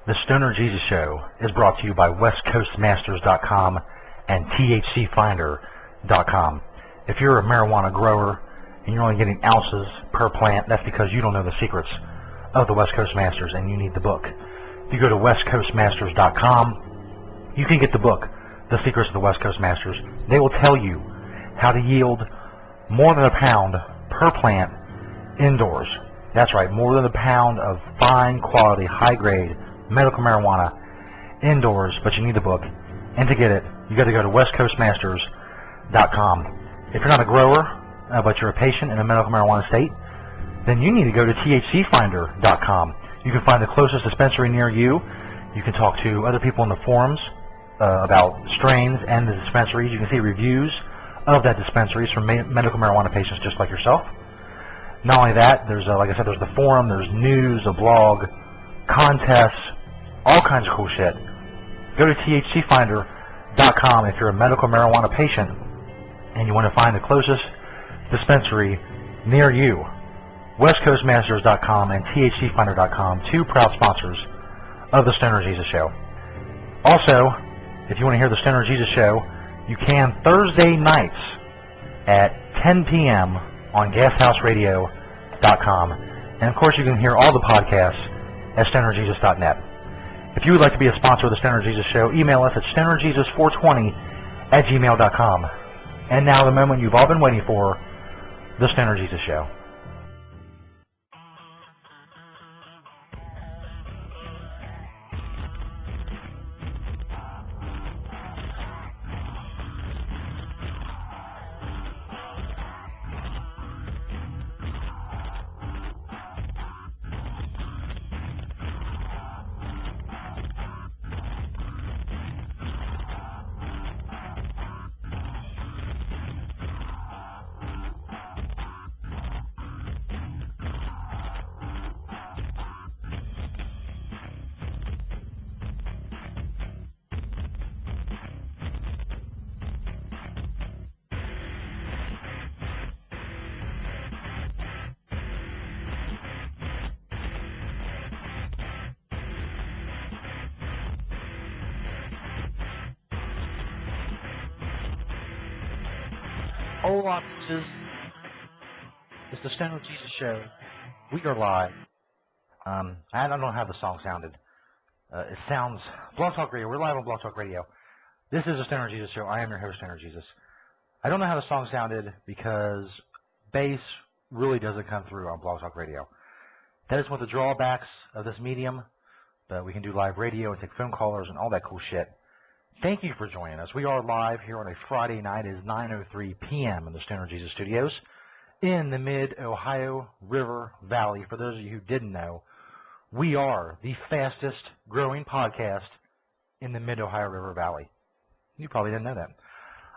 The Stoner Jesus Show is brought to you by WestCoastMasters.com and THCFinder.com. If you're a marijuana grower and you're only getting ounces per plant, that's because you don't know the secrets of the West Coast Masters and you need the book. If you go to WestCoastMasters.com, you can get the book, The Secrets of the West Coast Masters. They will tell you how to yield more than a pound per plant indoors. That's right, more than a pound of fine quality, high grade medical marijuana indoors, but you need the book. And to get it, you got to go to westcoastmasters.com. If you're not a grower, but you're a patient in a medical marijuana state, then you need to go to thcfinder.com. You can find the closest dispensary near you. You can talk to other people in the forums about strains and the dispensaries. You can see reviews of that dispensaries from medical marijuana patients just like yourself. Not only that, there's, like I said, there's the forum, there's news, a blog, contests, all kinds of cool shit. Go to thcfinder.com if you're a medical marijuana patient and you want to find the closest dispensary near you. WestCoastMasters.com and THCFinder.com, two proud sponsors of the Stoner Jesus Show. Also, if you want to hear the Stoner Jesus Show, you can Thursday nights at 10 p.m. on GasHouseRadio.com. And of course, you can hear all the podcasts at StonerJesus.net. If you would like to be a sponsor of the Stoner Jesus Show, email us at StonerJesus420@gmail.com. And now the moment you've all been waiting for, the Stoner Jesus Show. Hola, bitches. It's the Stoner Jesus Show. We are live. I don't know how the song sounded. It sounds... Blog Talk Radio. We're live on Blog Talk Radio. This is the Stoner Jesus Show. I am your host, Stoner Jesus. I don't know how the song sounded because bass really doesn't come through on Blog Talk Radio. That is one of the drawbacks of this medium, but we can do live radio and take phone callers and all that cool shit. Thank you for joining us. We are live here on a Friday night. It is 9:03 p.m. in the Stoner Jesus Studios in the Mid-Ohio River Valley. For those of you who didn't know, we are the fastest growing podcast in the Mid-Ohio River Valley. You probably didn't know that.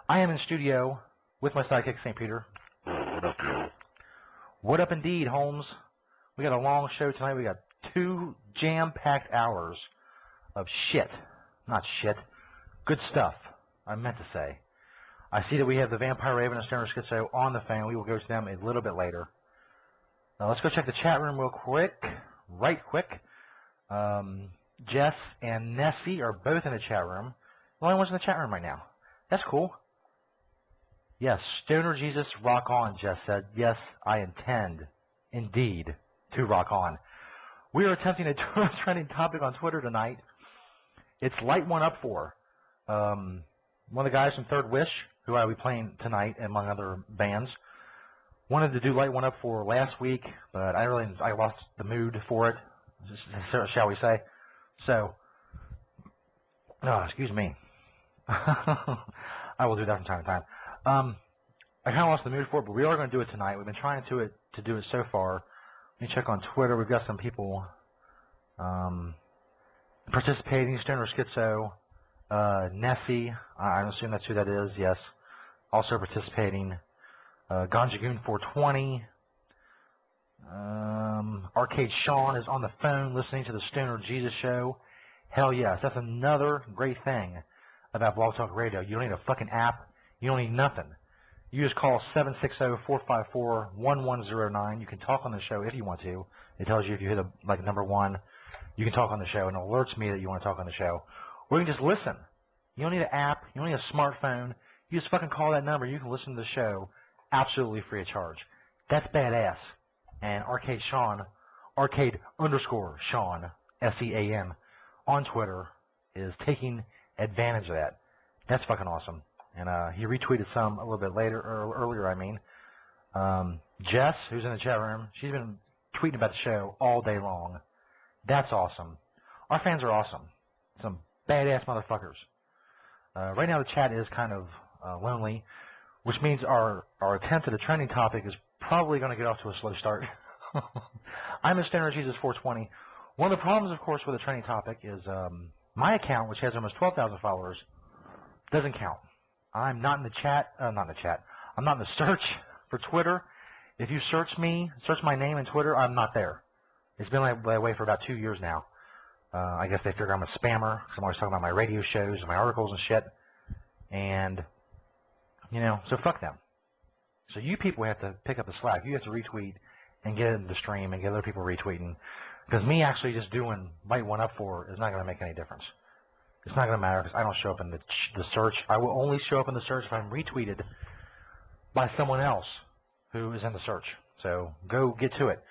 I am in studio with my sidekick, St. Peter. What up, yo? What up indeed, Holmes? We got a long show tonight. We got 2 jam-packed hours of shit. Not shit. Good stuff, I meant to say. I see that we have the Vampire Raven and Stoner Schizo on the phone. We will go to them a little bit later. Now let's go check the chat room real quick. Right quick. Jess and Nessie are both in the chat room. The only one's in the chat room right now. That's cool. Yes, Stoner Jesus, rock on, Jess said. Yes, I intend, indeed, to rock on. We are attempting a trending topic on Twitter tonight. It's Light One Up For. One of the guys from Third Wish, who I will be playing tonight, among other bands, wanted to do Light One Up For last week, but I lost the mood for it, shall we say. So, excuse me. I will do that from time to time. I kind of lost the mood for it, but we are going to do it tonight. We've been trying to do it so far. Let me check on Twitter. We've got some people participating. Stoner Schizo. Nessie, I assume that's who that is, yes. Also participating. Ganjagoon 420. Arcade Sean is on the phone listening to the Stoner Jesus Show. Hell yes, that's another great thing about Blog Talk Radio. You don't need a fucking app. You don't need nothing. You just call 760-454-1109. You can talk on the show if you want to. It tells you if you hit number 1, you can talk on the show, and it alerts me that you want to talk on the show. Or you can just listen. You don't need an app. You don't need a smartphone. You just fucking call that number. You can listen to the show absolutely free of charge. That's badass. And Arcade Sean, Arcade_Sean, SEAN, on Twitter is taking advantage of that. That's fucking awesome. And he retweeted some a little bit later, or earlier, I mean. Jess, who's in the chat room, she's been tweeting about the show all day long. That's awesome. Our fans are awesome. Some badass motherfuckers. Right now the chat is kind of lonely, which means our attempt at a trending topic is probably going to get off to a slow start. I'm a Stoner Jesus 420. One of the problems, of course, with a trending topic is my account, which has almost 12,000 followers, doesn't count. I'm not in the chat. I'm not in the search for Twitter. If you search my name in Twitter, I'm not there. It's been that way for about 2 years now. I guess they figure I'm a spammer because I'm always talking about my radio shows and my articles and shit. And, you know, so fuck them. So you people have to pick up the slack. You have to retweet and get it into the stream and get other people retweeting. Because me actually just doing Light One Up for is not going to make any difference. It's not going to matter because I don't show up in the search. I will only show up in the search if I'm retweeted by someone else who is in the search. So go get to it.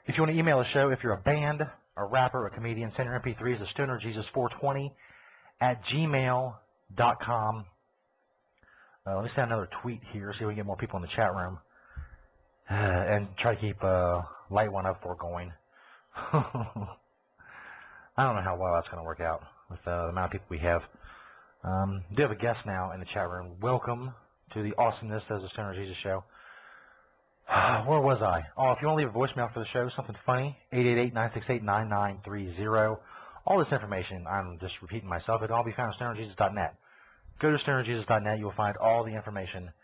If you want to email the show, if you're a band, a rapper, a comedian, send your MP3s to stonerjesus420@gmail.com. Let me send another tweet here, see if we can get more people in the chat room. And try to keep Light One Up for going. I don't know how well that's going to work out with the amount of people we have. We do have a guest now in the chat room. Welcome to the awesomeness of the Stoner Jesus show. Where was I? Oh, if you want to leave a voicemail for the show, something funny, 888-968-9930. All this information, I'm just repeating myself, it'll all be found at stonerjesus.net. Go to stonerjesus.net. You will find all the information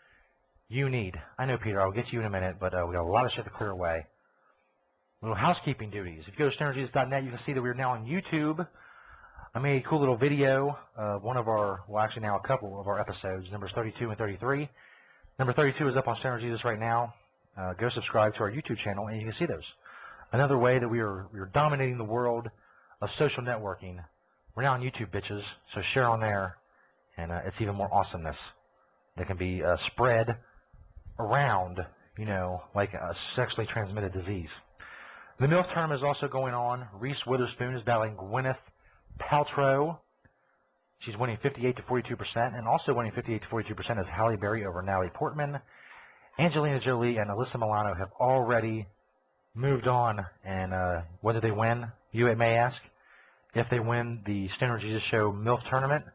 you need. I know, Peter, I'll get to you in a minute, but we got a lot of shit to clear away. Little housekeeping duties. If you go to stonerjesus.net, you can see that we're now on YouTube. I made a cool little video of one of our, well, actually now a couple of our episodes, numbers 32 and 33. Number 32 is up on Stoner Jesus right now. Go subscribe to our YouTube channel, and you can see those. Another way that we're dominating the world of social networking. We're now on YouTube, bitches, so share on there, and it's even more awesomeness that can be spread around, you know, like a sexually transmitted disease. The MILF tournament is also going on. Reese Witherspoon is battling Gwyneth Paltrow. She's winning 58 to 42%, and also winning 58 to 42% is Halle Berry over Natalie Portman. Angelina Jolie and Alyssa Milano have already moved on, and whether they win, you may ask, if they win the Stoner Jesus Show MILF tournament,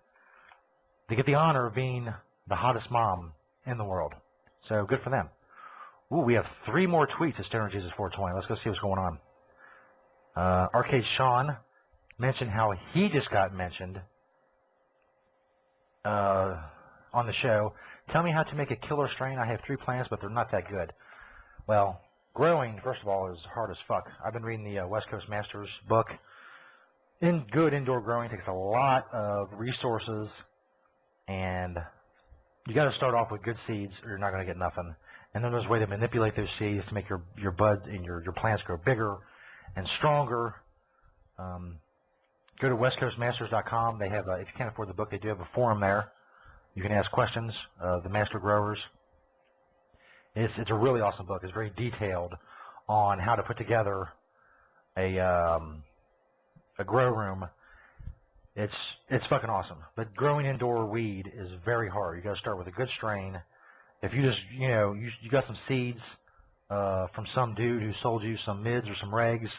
they get the honor of being the hottest mom in the world. So good for them. Ooh, we have 3 more tweets at Stoner Jesus 420. Let's go see what's going on. Arcade Sean mentioned how he just got mentioned on the show. Tell me how to make a killer strain. I have 3 plants, but they're not that good. Well, growing, first of all, is hard as fuck. I've been reading the West Coast Masters book. Good indoor growing takes a lot of resources, and you got to start off with good seeds, or you're not going to get nothing. And then there's a way to manipulate those seeds to make your buds and your plants grow bigger and stronger. Go to westcoastmasters.com. They have, if you can't afford the book, they do have a forum there. You can ask questions of the master growers. It's a really awesome book. It's very detailed on how to put together a grow room. It's fucking awesome. But growing indoor weed is very hard. You got to start with a good strain. If you just, you know, you got some seeds from some dude who sold you some mids or some regs,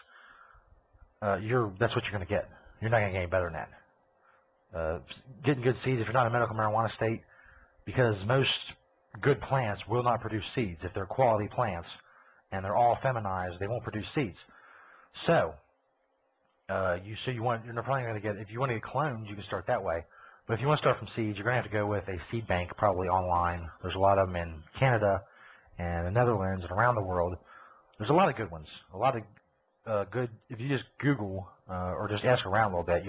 that's what you're going to get. You're not going to get any better than that. Getting good seeds if you're not a medical marijuana state, because most good plants will not produce seeds. If they're quality plants and they're all feminized, they won't produce seeds. So, you're probably going to get, if you want to get clones, you can start that way. But if you want to start from seeds, you're going to have to go with a seed bank, probably online. There's a lot of them in Canada and the Netherlands and around the world. There's a lot of good ones. A lot of good, if you just Google or just ask around a little bit,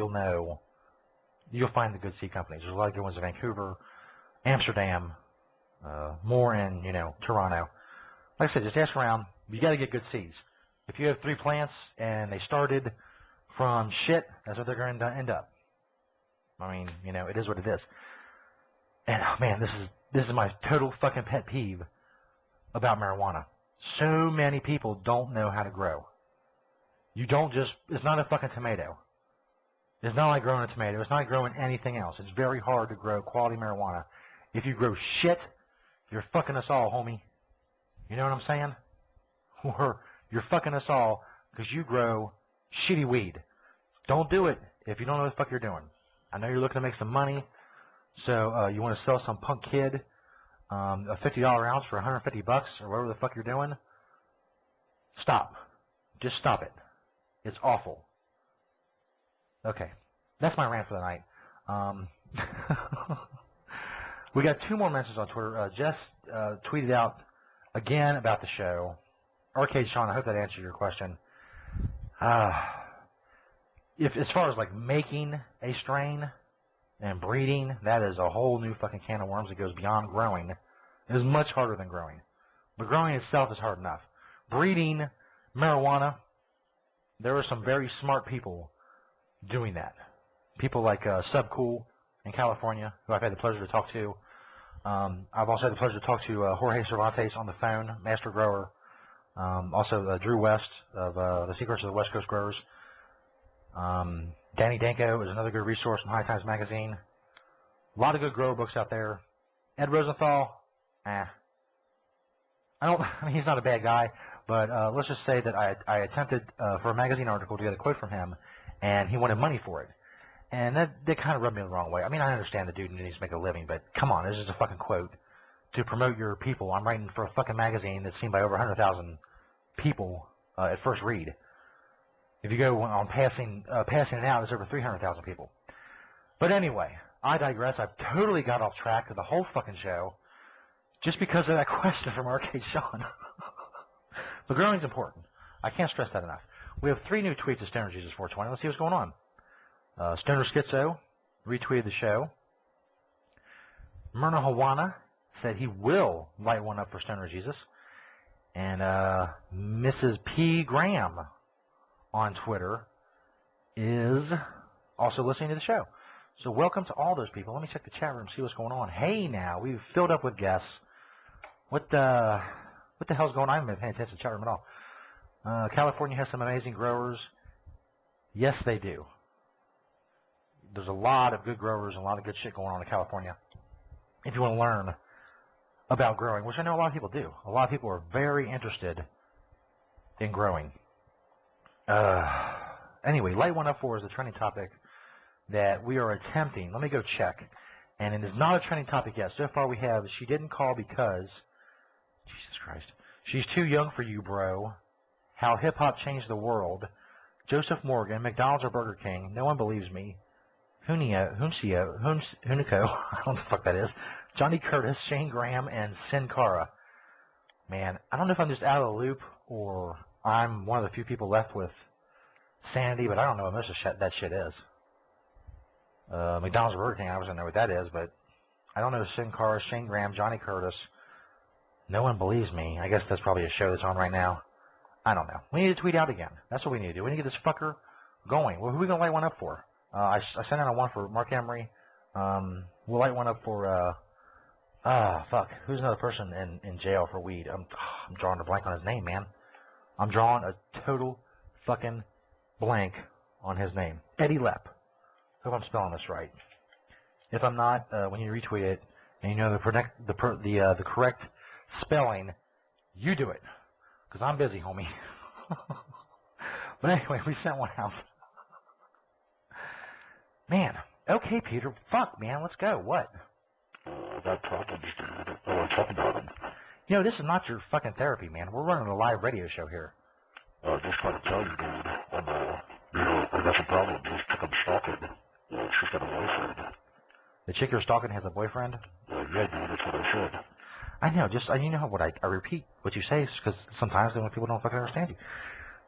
you'll find the good seed companies. There's a lot of good ones in Vancouver, Amsterdam, more in, you know, Toronto. Like I said, just ask around. You got to get good seeds. If you have 3 plants and they started from shit, that's what they're going to end up. I mean, you know, it is what it is. And, oh, man, this is my total fucking pet peeve about marijuana. So many people don't know how to grow. You don't just, it's not a fucking tomato. It's not like growing a tomato. It's not like growing anything else. It's very hard to grow quality marijuana. If you grow shit, you're fucking us all, homie. You know what I'm saying? Or you're fucking us all because you grow shitty weed. Don't do it if you don't know what the fuck you're doing. I know you're looking to make some money, so you want to sell some punk kid a $50 ounce for $150 or whatever the fuck you're doing. Stop. Just stop it. It's awful. Okay, that's my rant for the night. We got 2 more mentions on Twitter. Jess tweeted out again about the show. Arcade Sean, I hope that answered your question. If as far as like making a strain and breeding, that is a whole new fucking can of worms that goes beyond growing. It is much harder than growing. But growing itself is hard enough. Breeding marijuana, there are some very smart people doing that. People like Subcool in California, who I've had the pleasure to talk to. I've also had the pleasure to talk to Jorge Cervantes on the phone, master grower. Also Drew West of the Secrets of the West Coast Growers. Danny Danko is another good resource from High Times Magazine. A lot of good grower books out there. Ed Rosenthal, I mean, he's not a bad guy, but let's just say that I attempted for a magazine article to get a quote from him, and he wanted money for it. And that kind of rubbed me the wrong way. I mean, I understand the dude needs to make a living, but come on, this is a fucking quote to promote your people. I'm writing for a fucking magazine that's seen by over 100,000 people at first read. If you go on passing it out, it's over 300,000 people. But anyway, I digress. I've totally got off track of the whole fucking show just because of that question from Arcade Sean. But growing's important. I can't stress that enough. We have 3 new tweets of Stoner Jesus 420. Let's see what's going on. Stoner Schizo retweeted the show. Myrna Hawana said he will light one up for Stoner Jesus. And Mrs. P. Graham on Twitter is also listening to the show. So welcome to all those people. Let me check the chat room, see what's going on. Hey, now, we've filled up with guests. What the hell's going on? I haven't been paying attention to the chat room at all. California has some amazing growers. Yes, they do. There's a lot of good growers and a lot of good shit going on in California. If you want to learn about growing, which I know a lot of people do. A lot of people are very interested in growing. Anyway, Light One Up 4 is the trending topic that we are attempting. Let me go check. And it is not a trending topic yet. So far we have, she didn't call because, Jesus Christ, she's too young for you, bro. How hip-hop changed the world. Joseph Morgan, McDonald's or Burger King, no one believes me. Huniko, I don't know what the fuck that is. Johnny Curtis, Shane Graham, and Sin Cara. Man, I don't know if I'm just out of the loop or I'm one of the few people left with sanity, but I don't know what most of that shit is. McDonald's or Burger King, I don't know what that is, but I don't know Sin Cara, Shane Graham, Johnny Curtis. No one believes me. I guess that's probably a show that's on right now. I don't know. We need to tweet out again. That's what we need to do. We need to get this fucker going. Well, who are we going to light one up for? I sent out a one for Mark Emery. We'll light one up for, fuck. Who's another person in jail for weed? I'm drawing a blank on his name, man. I'm drawing a total fucking blank on his name. Eddie Lepp. Hope I'm spelling this right. If I'm not, when you retweet it and you know the correct spelling, you do it. Because I'm busy, homie. But anyway, we sent one out. Man, okay, Peter. Fuck, man, let's go. What? That problems, dude. I want to talk about them. You know, this is not your fucking therapy, man. We're running a live radio show here. Just trying to tell you, dude. I got some problems. This chick I'm stalking. She's got a boyfriend. The chick you're stalking has a boyfriend? Yeah, dude, that's what I said. I know, you know what I repeat what you say, because sometimes when people don't fucking understand you.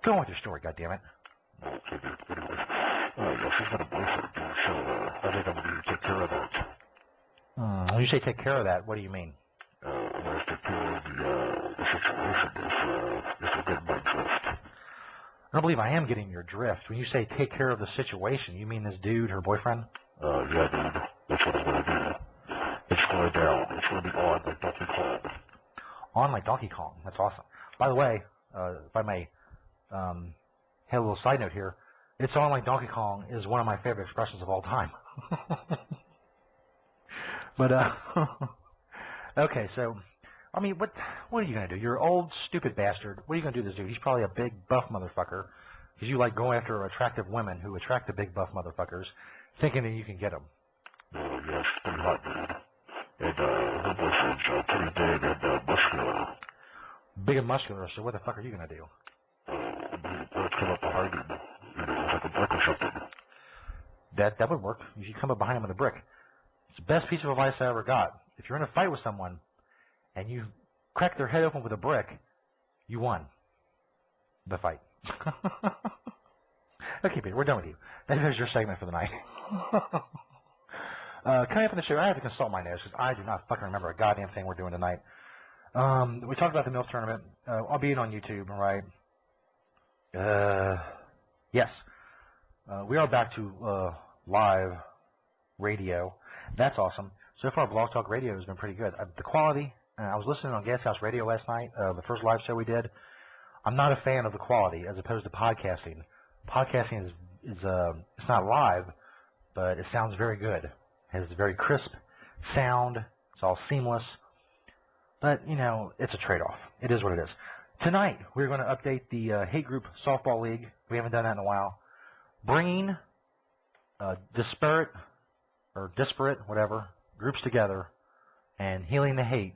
Go on with your story, goddammit. Okay, dude. Anyways, yeah, she's got a boyfriend, dude, so I think I'm going to need to take care of that. When you say take care of that, what do you mean? I'm going to take care of the situation if we get my drift. don't believe I am getting your drift. When you say take care of the situation, you mean this dude, her boyfriend? Yeah, dude. That's what I'm gonna do. It's going down. It's gonna be on like Donkey Kong. On like Donkey Kong. That's awesome. By the way, if I may have a little side note here, it's on like Donkey Kong is one of my favorite expressions of all time. But, okay, so, I mean, what are you going to do? You're an old, stupid bastard. What are you going to do to this dude? He's probably a big, buff motherfucker, because you like going after attractive women who attract the big, buff motherfuckers, thinking that you can get them. Yeah, she's pretty hot, dude. And, her boyfriend's pretty big and muscular. Big and muscular, so what the fuck are you going to do? Let's come up behind him, like a brick or something. That would work. You should come up behind him with a brick. It's the best piece of advice I ever got. If you're in a fight with someone and you crack their head open with a brick, you won the fight. Okay, Peter, we're done with you. That is your segment for the night. Coming up on the show, I have to consult my notes because I do not fucking remember a goddamn thing we're doing tonight. We talked about the MILF tournament. I'll be on YouTube, right? Yes. We are back to live radio. That's awesome. So far, Blog Talk Radio has been pretty good. The quality, I was listening on Gas House Radio last night, the first live show we did. I'm not a fan of the quality as opposed to podcasting. Podcasting is it's not live, but it sounds very good. It has very crisp sound. It's all seamless. But, you know, it's a trade-off. It is what it is. Tonight, we're going to update the Hate Group Softball League. We haven't done that in a while. Bringing disparate, whatever, groups together and healing the hate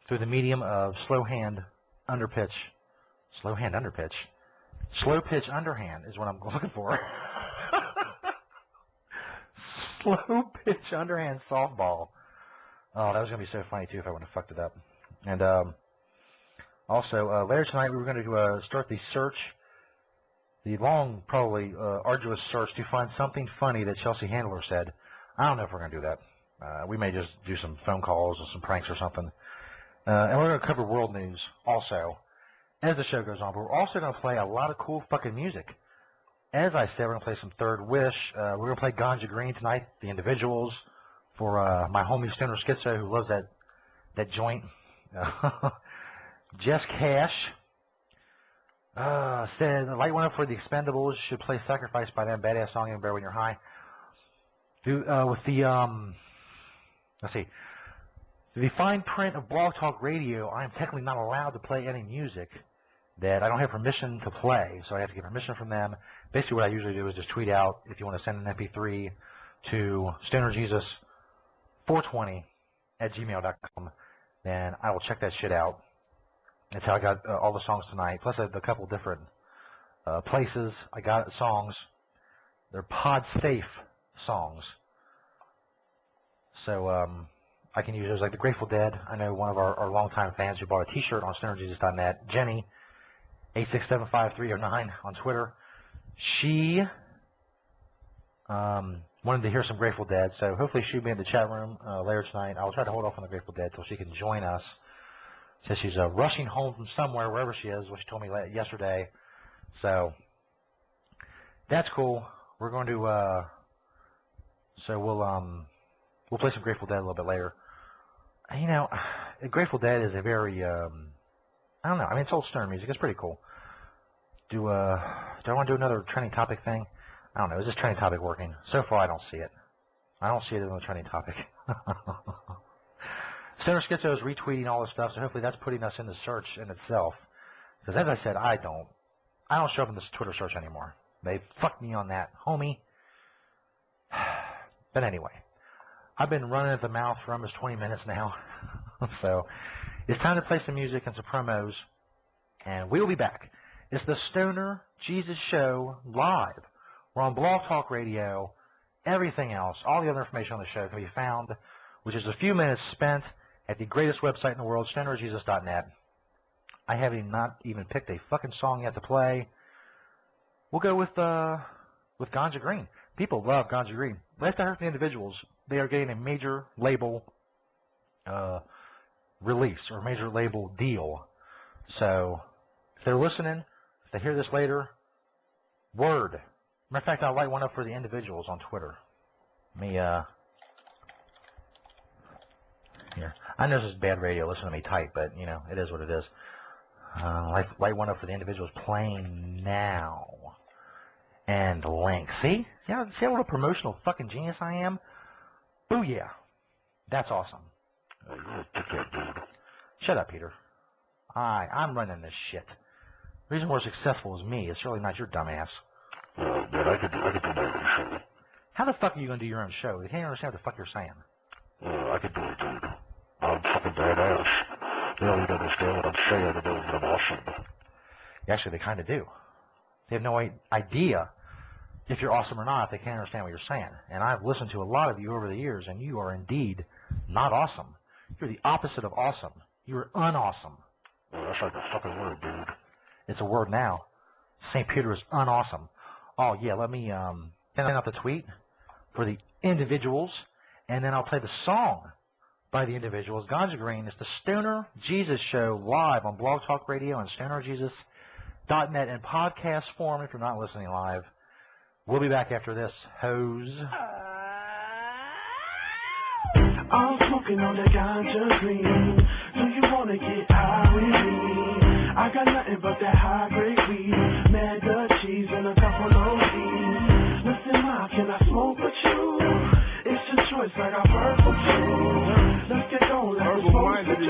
through the medium of slow pitch underhand is what I'm looking for. Slow pitch underhand softball. Oh, that was going to be so funny, too, if I wouldn't have fucked it up. And also, later tonight, we were going to start the search, the long, probably arduous search to find something funny that Chelsea Handler said. I don't know if we're going to do that. We may just do some phone calls or some pranks or something. And we're going to cover world news also as the show goes on. But we're also going to play a lot of cool fucking music. As I said, we're going to play some Third Wish. We're going to play Ganja Green tonight, The Individuals, for my homie Stoner Schizo who loves that joint. Jess Cash said, the light went up for The Expendables. Should play Sacrifice by them. Badass song, even better when you're high. With the, let's see. The fine print of Blog Talk Radio, I am technically not allowed to play any music that I don't have permission to play, so I have to get permission from them. Basically what I usually do is just tweet out, if you want to send an MP3 to stonerjesus420@gmail.com, then I will check that shit out. That's how I got all the songs tonight, plus a couple different places I got songs. They're pod-safe songs. So I can use those like the Grateful Dead. I know one of our longtime fans who bought a t-shirt on stonerjesus.net, Jenny, 8675309 on Twitter. She wanted to hear some Grateful Dead, so hopefully she'll be in the chat room later tonight. I'll try to hold off on the Grateful Dead till she can join us. Says she's rushing home from somewhere, wherever she is, what she told me yesterday. So that's cool. We're going to so we'll play some Grateful Dead a little bit later. You know, Grateful Dead is a very I don't know. I mean, it's old Stoner music. It's pretty cool. Do I want to do another trending topic thing? I don't know. Is this trending topic working? So far, I don't see it. I don't see it as a trending topic. Stoner Schizo is retweeting all this stuff, so hopefully that's putting us in the search in itself. Because as I said, I don't show up in this Twitter search anymore. They fucked me on that, homie. But anyway, I've been running at the mouth for almost 20 minutes now. So it's time to play some music and some promos, and we'll be back. It's the Stoner Jesus Show live. We're on Blog Talk Radio. Everything else, all the other information on the show can be found, which is a few minutes spent at the greatest website in the world, stonerjesus.net. I haven't not even picked a fucking song yet to play. We'll go with Ganja Green. People love Ganja Green. Last I heard from the Individuals, they are getting a major label release or major label deal. So if they're listening, if they hear this later, Word. Matter of fact, I'll light one up for the individuals on Twitter. Here. I know this is bad radio. Listen to me type, but, you know, it is what it is. Light one up for the individuals playing now. And link. See? See what a promotional fucking genius I am? Booyah. That's awesome. Oh, you're a dickhead, dude. Shut up, Peter. I'm running this shit. The reason we're successful is me. It's really not your dumbass. Man, I could do my own show. How the fuck are you going to do your own show? You can't understand what the fuck you're saying. I could do it, dude. I'm fucking badass. They don't even understand what I'm saying. They know that I'm awesome. Actually, they kind of do. They have no idea if you're awesome or not if they can't understand what you're saying. And I've listened to a lot of you over the years, and you are indeed not awesome. You're the opposite of awesome. You're unawesome. Well, that's like a fucking word, dude. It's a word now. St. Peter is unawesome. Oh, yeah, let me send out the tweet for the individuals, and then I'll play the song by the individuals. Ganja Green is the Stoner Jesus Show live on Blog Talk Radio and StonerJesus.net in podcast form if you're not listening live. We'll be back after this. Hose. I'm smoking on that ganja green. Do you wanna get high with me? I got nothing but that high grade weed, mad Dutch cheese and a couple of OGs. Listen, ma, can I smoke with you? It's your choice, I got purple too. Let's get going like we're supposed to do.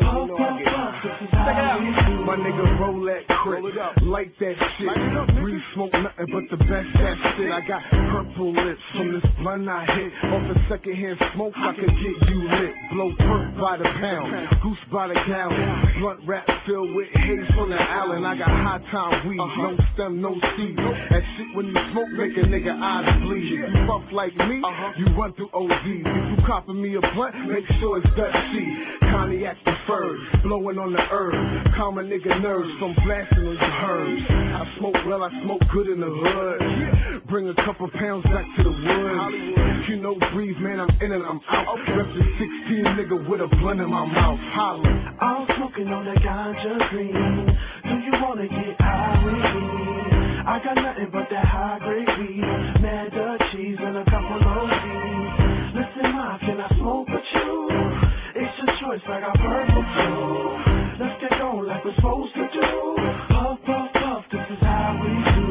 Puff, puff, puff, this is how we do. My nigga roll that crit, light that shit. Breathe smoke nothing but the best that shit. I got purple lips from this blunt I hit. Off the secondhand smoke, I could get you lit. Blow perk by the pound, goose by the gallon. Blunt wrap filled with haze from the Allen. I got high time weed, no stem, no seed. That shit when you smoke make a nigga eyes bleed. If you puff like me, you run through OD. If you copy me a blunt, make sure it's Dutch C. Cognac preferred, blowing on the herb. Calm a nigga nerves from blasting on the herbs. I smoke well, I smoke good in the hood. Bring a couple pounds back to the woods. If you know breathe, man, I'm in and I'm out. Rep the 16 nigga with a blunt in my mouth. Holla. I'm smoking on that ganja green. Do you wanna get high with me? I got nothing but that high grade weed, mad Dutch cheese and a couple of OGs. Listen, ma, can I smoke with you? It's your choice, I got purple too. Let's get going like we're supposed to do. Puff, puff, puff, this is how we do.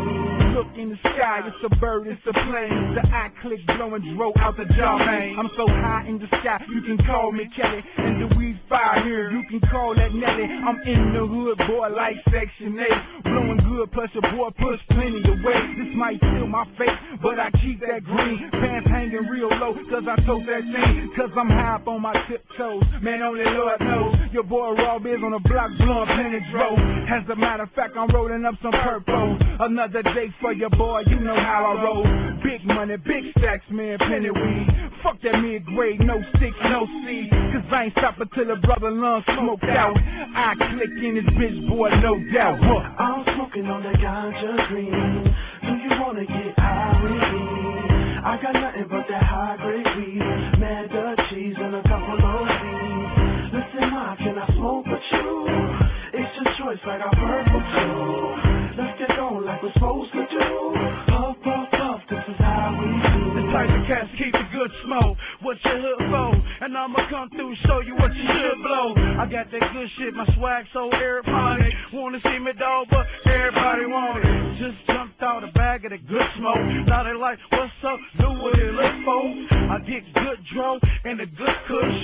Look in the sky, it's a bird, it's a plane. The eye click blowing dro out the jaw, man. I'm so high in the sky, you can call me Kelly. And the weed fire here, you can call that Nelly. I'm in the hood, boy, like Section 8. Blowing good, plus your boy push plenty of weight. This might fill my face, but I keep that green. Pants hanging real low, cause I tote that thing. Cause I'm high up on my tiptoes. Man, only Lord knows. Your boy Raw Biz on the block, blowing plenty dro. As a matter of fact, I'm rolling up some purple. Another day for your boy, you know how I roll. Big money, big stacks, man, plenty weed. Fuck that mid-grade, no sticks, no seed. Cause I ain't stopping till the brother lungs smoked out. I click in this bitch, boy, no doubt. I'm smoking on that ganja green. Do you wanna get high with me? I got nothing but that high grade weed, mad Dutch cheese and a couple of OGs. Listen, ma, can I smoke with you? It's your choice, I got purple too. Let's get going like we're supposed to do. Puff, puff, puff, this is how we do. The type of cats keep the good smoke. What you hood for? And I'ma come through, show you what you should blow. I got that good shit, my swag so aeroponic. Wanna see me dog, but everybody want it. Just jumped out the bag of the good smoke. Now they like, what's up? Do what it look for. I get good dro and a good kush.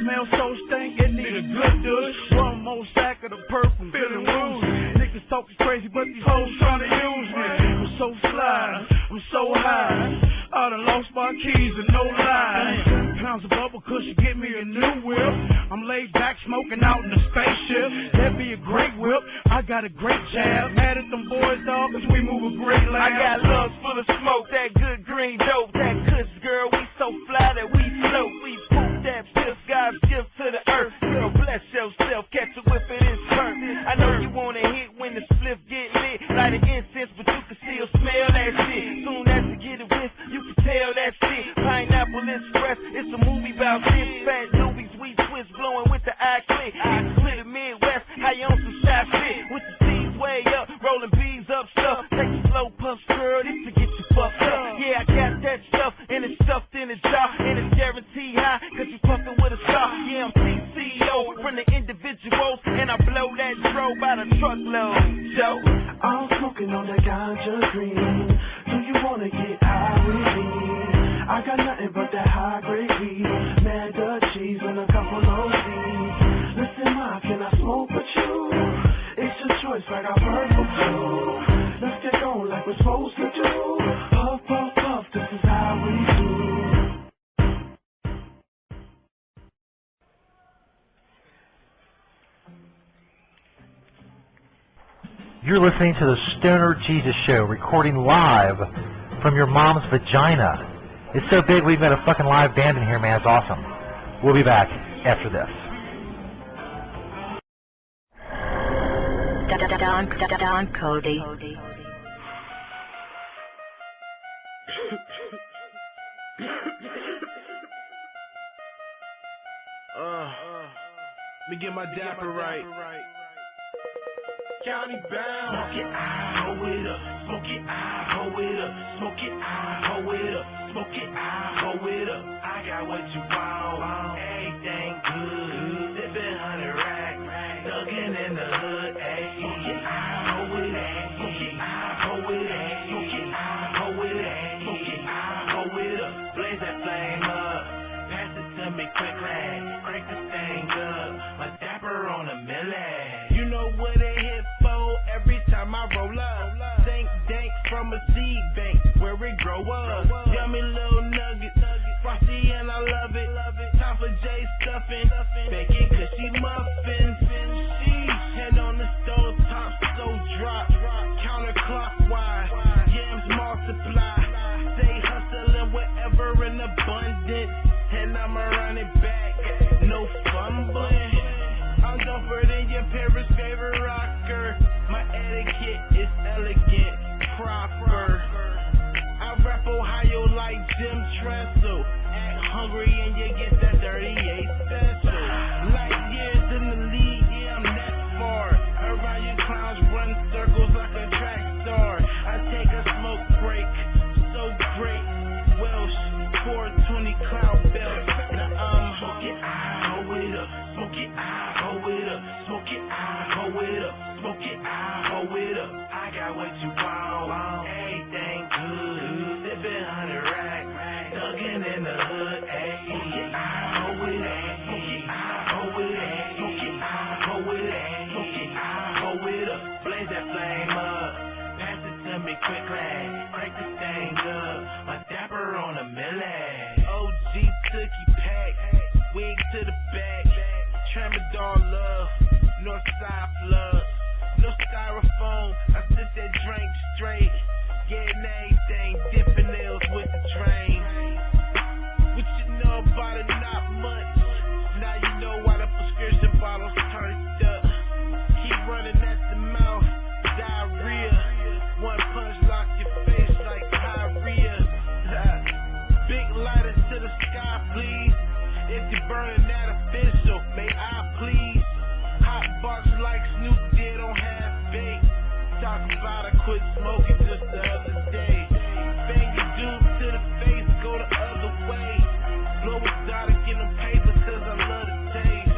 Smell so stink, it need a good douche. One more sack of the purple, feeling woozy. Niggas talking crazy, but these hoes trying to use me. I'm so fly, I'm so high. I done lost my keys and no lie. 10 pounds of bubble cushion, get me a new whip. I'm laid back smoking out in the spaceship. That'd be a great whip. I got a great jab. Mad at them boys, dog, cause we move a great lab. I got lungs full of smoke, that good green dope, that kush girl. We so fly that we float. We poop that piss, God's gift to the earth. Girl, bless yourself, catch a whiff of this perk. I know you wanna hit when the spliff get lit. Light an incense, but you can still smell that shit. Soon as you get a whiff, you can tell that shit. Pineapple Express, it's a movie about this. Fat newbies, we twist, blowing with the eye click. It's clear the Midwest, how you on some shot shit. With the C's way up, rolling B's up stuff. Take a slow puff. that stuff, and it's stuffed in a jar, and it's guaranteed high, cause you puffin' with a star. Yeah, I'm TCO from the individuals, and I blow that dro by the truckload. Joe, I'm smoking on that ganja green. Do you wanna get high with me? I got nothing but that high grade weed, mad Dutch cheese and a couple of seeds. Listen, ma, can I smoke with you? It's your choice, like I've heard from you. Let's get going like we're supposed to do. Puff, puff, puff, this is how we do. You're listening to the Stoner Jesus Show, recording live from your mom's vagina. It's so big we've got a fucking live band in here, man. It's awesome. We'll be back after this. Don Cody. Let me get my dapper right. County bound. Smoke it, I hold it up. Smoke it, I hold it up. Smoke it, I hold it up. Smoke it, I hold it up. I got what you want. Everything good. Sippin' 100 racks. Thuggin' in the hood. Ayy. Smoke it, I hold it up. Smoke it, I hold it up. Smoke it, I hold it up. Smoke it, I hold it up. Blaze that flame up. Pass it to me quickly. Crank this thing up. My dapper on a milli. You know what it hit for every time I roll up. Think dank from a seed bank where it grow up. Yummy little nuggets, frosty and I love it. Time for J stuffing, bacon cushy muffins. Sheesh, hand on the stove top, so drop. Counterclockwise, yams multiply. Stay hustling wherever in abundance, and I'ma run it back. No fumbling. I'm dumper than your parents' favorite rocker. My etiquette is elegant, proper. I rap Ohio like Jim Tressel. Act hungry and you get that 38 special. Light years in the league, yeah, I'm that far. Around you clowns run circles like a track star. I take a smoke break, so great. Welsh, 420 cloud belt. Now smoke it, I hold it up. Smoke it, I hold it up. Smoke it, I hold it up. Smoke it, I hold it up. I got what you want. Everything good. Sippin' 100 racks. Thuggin' in the hood. Ayy. Smoke it, I hold it up. Smoke it, I hold it up. Smoke it, I hold it up. Smoke it, I hold it up. Blaze that flame up. Pass it to me quickly. Crank this thing up. My dapper on a milli. OG Tookie pack. Wig to the back. Tramadol love. Northside flood. No styrofoam. I sip that drink straight. Getting everything. Dipping nails with the drain. What you know about it? Not much. Now you know why the prescription bottles turned up. Keep running at the mouth. Diarrhea. One punch lock your face like diarrhea. Big lighters to the sky, please. If you're burning that official, may I please? Hot box like Snoop did on half baked. Talk about I quit smoking just the other day. Finger dude to the face, go the other way. Blow exotic in them papers cause I love the taste.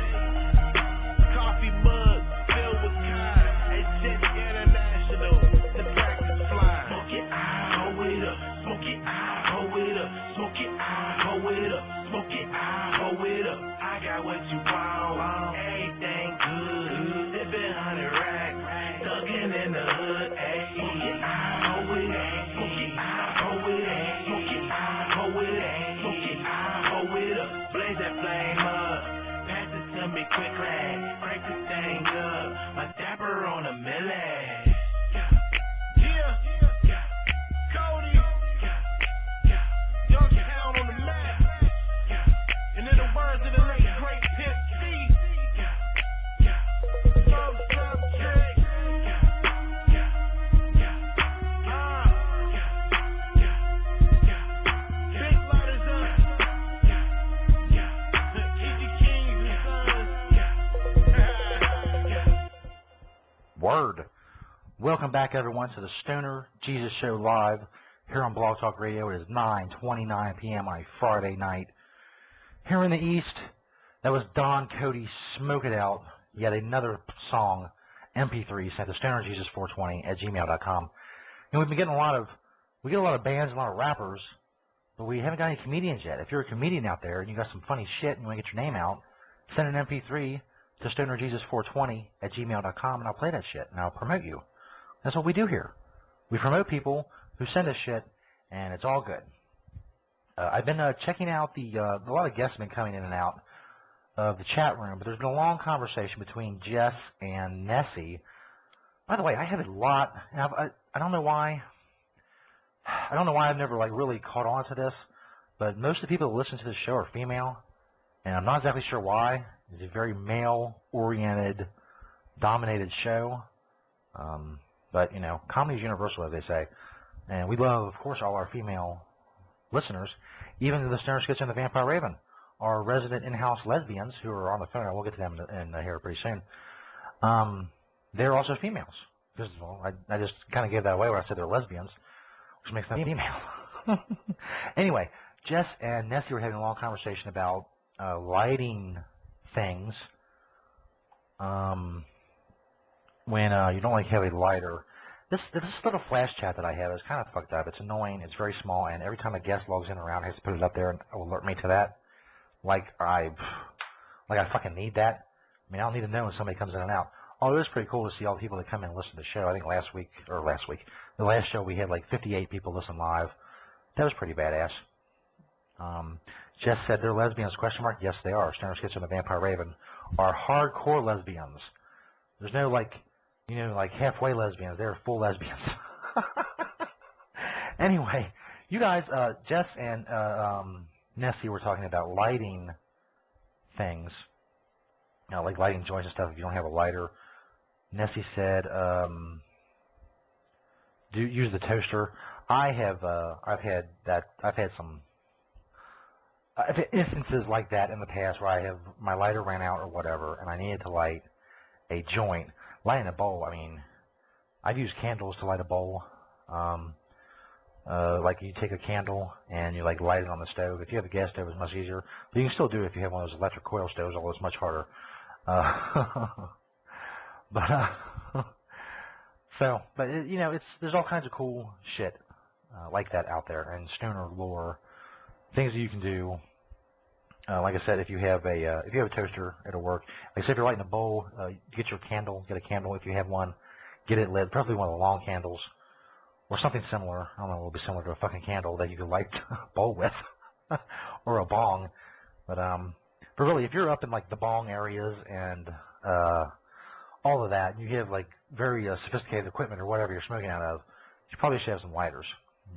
Coffee mug filled with kind. It's just international. The practice fly. Smoke it, I hold it up. Smoke it, I hold it up. Smoke it, I hold it up. Smoke it, I hold it up. I got what you want. Everything good. Sippin' 100 racks. Thuggin' in the hood. Ayy. Smoke it, I hold it up. Smoke it, I hold it up. Smoke it, I hold it up. Smoke it, I hold it up. Blaze that flame up. Pass it to me quickly. Crank this thing up. My dapper on a milli. Yeah. Cody. Youngstown on the map. And in the words of the late great Pimp C. Subject. Big lighters up. Easy Kings and Sons. Word. Welcome back, everyone, to the Stoner Jesus Show Live. here on Blog Talk Radio. It is 9:29 p.m. on a Friday night. Here in the East, that was Don Cody, Smoke It Out. Yet another song, MP3, sent to stonerjesus420@gmail.com. And we've been getting we get a lot of bands, a lot of rappers, but we haven't got any comedians yet. If you're a comedian out there and you got some funny shit and you want to get your name out, send an MP3 to stonerjesus420@gmail.com and I'll play that shit and I'll promote you. That's what we do here. We promote people who send us shit, and it's all good. I've been checking out a lot of guests have been coming in and out of the chat room, but there's been a long conversation between Jess and Nessie. By the way, I have a lot, and I don't know why. I don't know why I've never really caught on to this, but most of the people that listen to this show are female, and I'm not exactly sure why. It's a very male-oriented, dominated show. But, comedy is universal, as they say. And we love, of course, all our female listeners, even the Stoner Sketch and the Vampire Raven, our resident in-house lesbians who are on the phone. We'll get to them in here pretty soon. They're also females. I just kind of gave that away when I said they're lesbians, which makes them female. Anyway, Jess and Nessie were having a long conversation about lighting things when you don't have a lighter. This little flash chat that I have is kind of fucked up. It's annoying. It's very small, and every time a guest logs in around, I have to put it up there and alert me to that. Like I fucking need that. I mean, I don't need to know when somebody comes in and out. Although it's pretty cool to see all the people that come in and listen to the show. I think the last show we had 58 people listen live. That was pretty badass. Jess said they're lesbians, ? Yes, they are. Stoner Sketch and the Vampire Raven are hardcore lesbians. There's no halfway lesbians. They're full lesbians. Anyway, you guys, Jess and Nessie were talking about lighting things, like lighting joints and stuff if you don't have a lighter. Nessie said, use the toaster. I've had instances like that in the past where my lighter ran out or whatever, and I needed to light a joint. Lighting a bowl, I mean, I've used candles to light a bowl. Like you take a candle and you light it on the stove. If you have a gas stove, it's much easier. But you can still do it if you have one of those electric coil stoves, although it's much harder. There's all kinds of cool shit like that out there, and stoner lore, things that you can do. Like I said, if you have a toaster, it'll work. Like I said, if you're lighting a bowl, get your candle. Get a candle if you have one. Get it lit. Probably one of the long candles, or something similar. I don't know. It'll be similar to a fucking candle that you can light a bowl with, or a bong. But really, if you're up in the bong areas and all of that, and you have very sophisticated equipment or whatever you're smoking out of, you probably should have some lighters,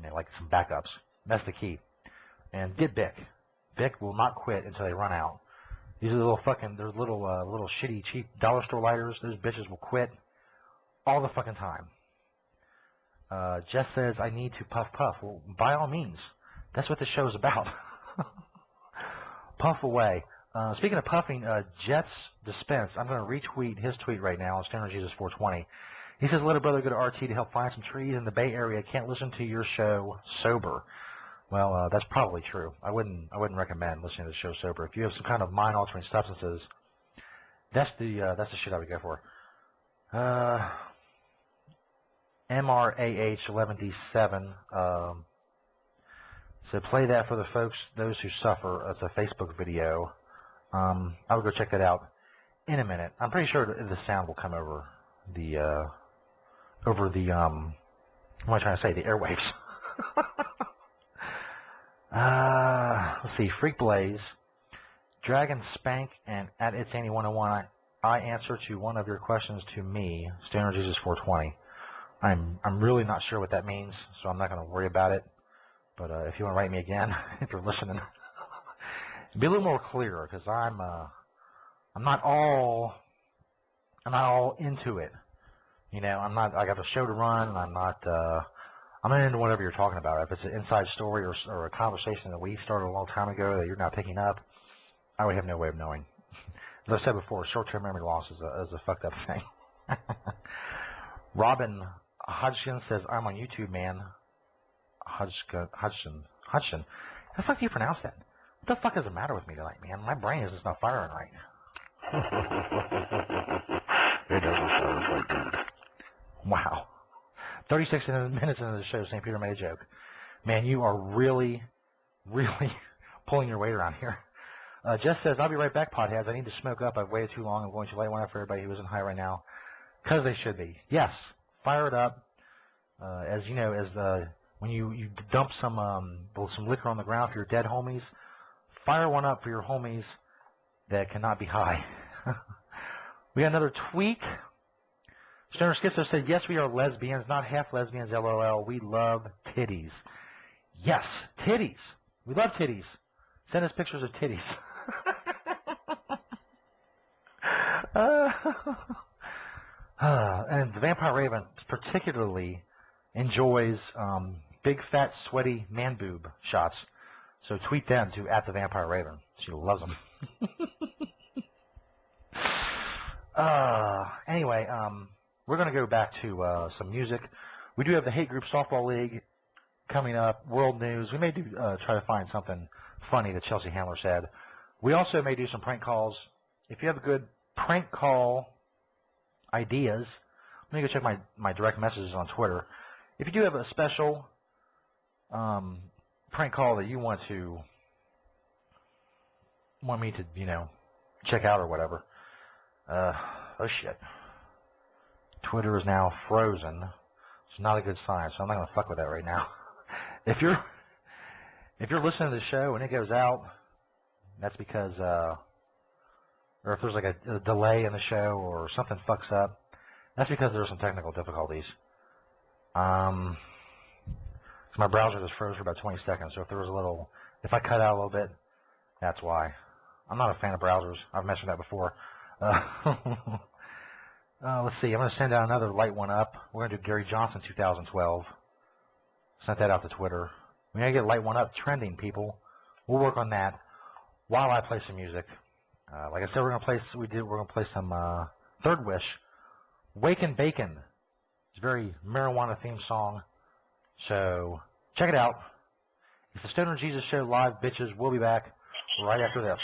some backups. That's the key. And get Bic. Bic will not quit until they run out. These are little shitty, cheap dollar store lighters. Those bitches will quit all the fucking time. Jess says, I need to puff. Well, by all means. That's what this show is about. Puff away. Speaking of puffing, Jets Dispense, I'm going to retweet his tweet right now on StonerJesus420. He says, little brother, go to RT to help find some trees in the Bay Area. Can't listen to your show sober. Well, that's probably true. I wouldn't recommend listening to the show sober. If you have some kind of mind-altering substances, that's the shit I would go for. MRAH11D7 said, play that for the folks, those who suffer. It's a Facebook video. I will go check that out in a minute. I'm pretty sure the sound will come over the what am I trying to say? The airwaves. Let's see. Freak Blaze, Dragon Spank, and at It's Annie 101. I answer to one of your questions to me, Stoner Jesus 420. I'm really not sure what that means, so I'm not going to worry about it. But if you want to write me again, if you're listening, be a little more clear, because I'm not all into it. I'm not. I got a show to run, and I'm not into whatever you're talking about. If it's an inside story or a conversation that we started a long time ago that you're not picking up, I would have no way of knowing. As I said before, short-term memory loss is a fucked up thing. Robin Hodgkin says, I'm on YouTube, man. Hodgson. How the fuck do you pronounce that? What the fuck is the matter with me tonight, man? My brain is just not firing right. It doesn't sound like dude. Wow. 36 minutes into the show, St. Peter made a joke. Man, you are really, really pulling your weight around here. Jess says, I'll be right back, potheads. I need to smoke up. I've waited too long. I'm going to light one up for everybody who isn't high right now. Because they should be. Yes, fire it up. As you know, when you dump some liquor on the ground for your dead homies, fire one up for your homies that cannot be high. We got another tweet. Stoner Schizo said, yes, we are lesbians, not half lesbians, LOL. We love titties. Yes, titties. We love titties. Send us pictures of titties. And the Vampire Raven particularly enjoys big, fat, sweaty man boob shots. So tweet them to @TheVampireRaven. She loves them. Anyway, we're going to go back to some music. We do have the Hate Group Softball League coming up, world news. We may try to find something funny that Chelsea Handler said. We also may do some prank calls. If you have good prank call ideas, let me go check my direct messages on Twitter. If you do have a special prank call that you want me to, check out or whatever. Oh shit. Twitter is now frozen. It's not a good sign, so I'm not gonna fuck with that right now. If you're listening to the show and it goes out, that's because or if there's like a delay in the show or something fucks up, that's because there's some technical difficulties. So my browser just froze for about 20 seconds, so if I cut out a little bit, that's why. I'm not a fan of browsers. I've mentioned that before. Let's see. I'm going to send out another light one up. We're going to do Gary Johnson 2012. Sent that out to Twitter. We're going to get light one up trending, people. We'll work on that while I play some music. Like I said, we're going to play some Third Wish, Wakin' Bacon. It's a very marijuana themed song. So check it out. It's the Stoner Jesus Show live, bitches. We'll be back right after this.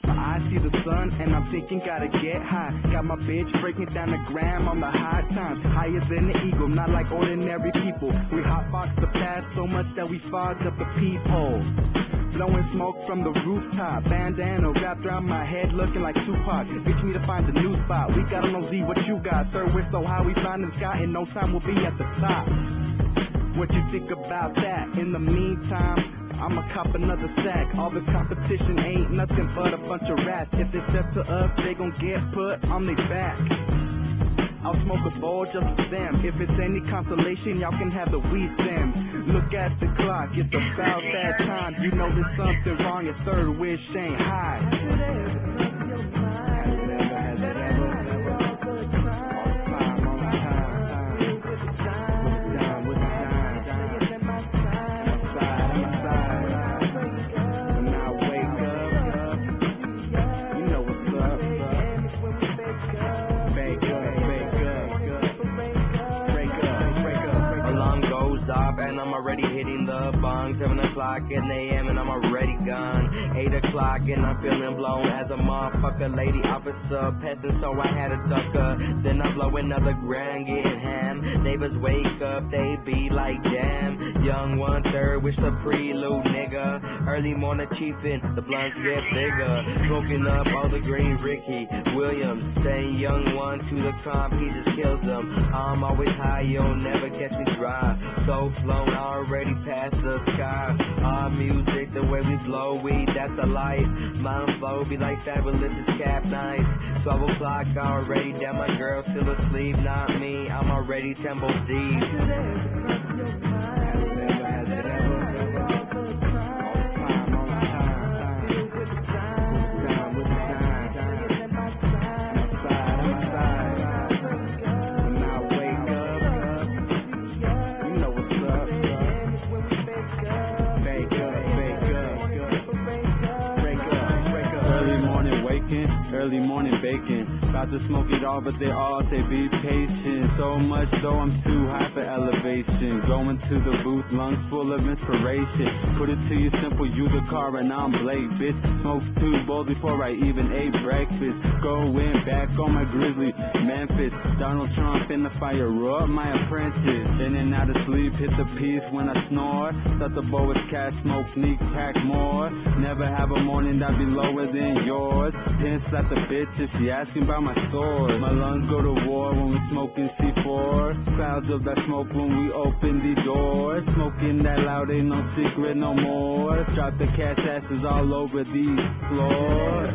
I see the sun and I'm thinking gotta get high. Got my bitch breaking down the gram on the high times. Higher than the eagle, not like ordinary people. We hotbox the past so much that we fogged up the peephole. Blowing smoke from the rooftop. Bandana wrapped around my head looking like Tupac. Bitch me to find a new spot. We got on Z, what you got? Third wish so high we flying in the sky. In no time we'll be at the top. What you think about that? In the meantime, I'ma cop another sack. All this competition ain't nothing but a bunch of rats. If it's up to us, they gon' get put on their back. I'll smoke a bowl just for them. If it's any consolation, y'all can have the weed stems. Look at the clock, it's about that time. You know there's something wrong, your third wish ain't high. Already hitting the bong, 7 o'clock in the AM and I'm already gone. 8 o'clock and I'm feeling blown as a motherfucker, lady officer, peasant, so I had a ducker. Then I blow another grand, getting ham. Neighbors wake up, they be like, damn. Young 1/3, wish the prelude, nigga. Early morning chiefin', the blunts get bigger. Smoking up all the green Ricky Williams. Saying young one to the comp, he just kills them. I'm always high, you'll never catch me dry. So flown, already past the sky. Our music, the way we blow weed, that's the life. My flow be like fabulous, it's cap nice. 12 o'clock already, damn, my girl still asleep. Not me, I'm already temple deep. early morning bacon. About to smoke it all, but they all say be patient. So much though I'm too high for elevation. Going to the booth, lungs full of inspiration. Put it to you simple, you the car and I'm Blake, bitch. Smoke 2 bowls before I even ate breakfast. Going back on my grizzly, Memphis. Donald Trump in the fire, up my apprentice. In and out of sleep, hit the piece when I snore. Thought the bow was cash, smoke, sneak, pack more. Never have a morning that be lower than yours. 10 slap the bitch if she asking about my sword. My lungs go to war when we smoking C4. Clouds of that smoke when we open the doors. Smoking that loud ain't no secret no more. Drop the cash asses all over these floors.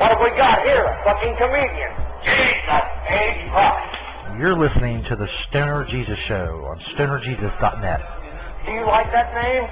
What have we got here? A fucking comedian. Jesus H. Christ. You're listening to the Stoner Jesus Show on stonerjesus.net. Do you like that name?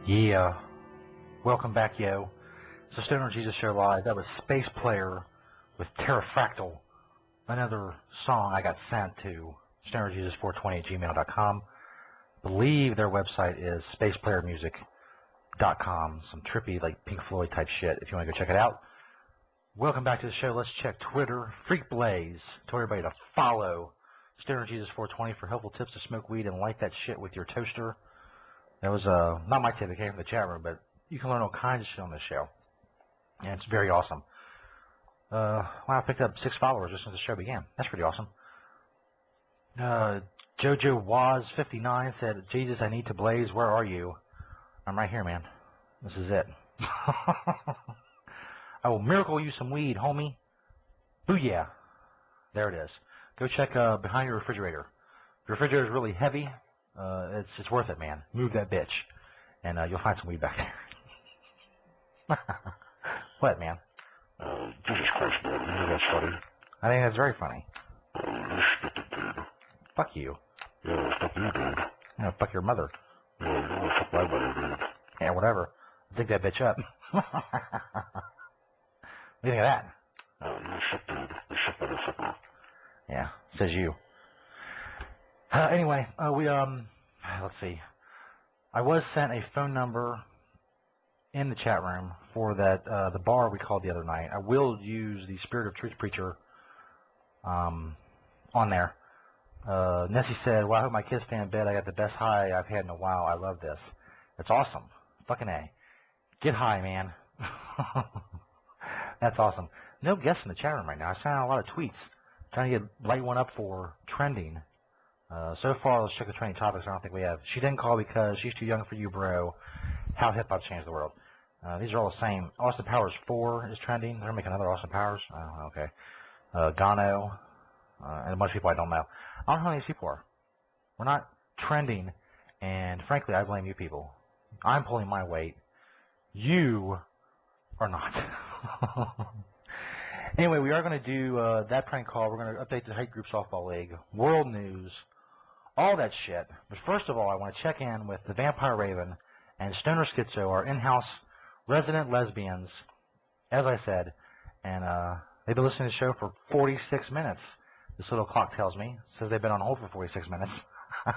Yeah. Welcome back, yo. It's the Stoner Jesus Show Live. That was Space Player with Pterrafractal. Another song I got sent to stonerjesus420@gmail.com. I believe their website is spaceplayermusic.com. Some trippy, like Pink Floyd type shit if you want to go check it out. Welcome back to the show. Let's check Twitter. Freak Blaze told everybody to follow stonerjesus420 for helpful tips to smoke weed and light that shit with your toaster. That was not my tip. It came from the chat room, but you can learn all kinds of shit on this show. And it's very awesome. Wow, I picked up 6 followers just since the show began. That's pretty awesome. Jojo Waz59 said, Jesus, I need to blaze. Where are you? I'm right here, man. This is it. I will miracle you some weed, homie. Booyah. There it is. Go check behind your refrigerator. If your refrigerator is really heavy, it's worth it, man. Move that bitch, and you'll find some weed back there. What, man? Jesus Christ, man. You know that's funny? I think that's very funny. You stupid dude. Fuck you. Yeah, fuck you, dude. Yeah, fuck your mother. Yeah, you wanna fuck my mother, dude. Yeah, whatever. Dig that bitch up. What do you think of that? You're a sick dude. You're a sick motherfucker. Yeah, says you. Anyway, let's see. I was sent a phone number in the chat room for that the bar we called the other night. I will use the Spirit of Truth Preacher on there. Nessie said, well, I hope my kids stay in bed. I got the best high I've had in a while. I love this. That's awesome. Fucking A. Get high, man. That's awesome. No guests in the chat room right now. I sent out a lot of tweets trying to light one up for trending. So far, let's check the trending topics. I don't think we have. She didn't call because she's too young for you, bro. How hip-hop changed the world. These are all the same. Austin Powers 4 is trending. They're making another Austin Powers. Oh, okay. Gano. And a bunch of people I don't know. I don't know how many people are. We're not trending, and frankly, I blame you people. I'm pulling my weight. You are not. Anyway, we are going to do that prank call. We're going to update the Hate Group Softball League, world news, all that shit. But first of all, I want to check in with the Vampire Raven and Stoner Schizo, our in-house resident lesbians, as I said, and they've been listening to the show for 46 minutes. This little clock tells me. It says they've been on hold for 46 minutes. And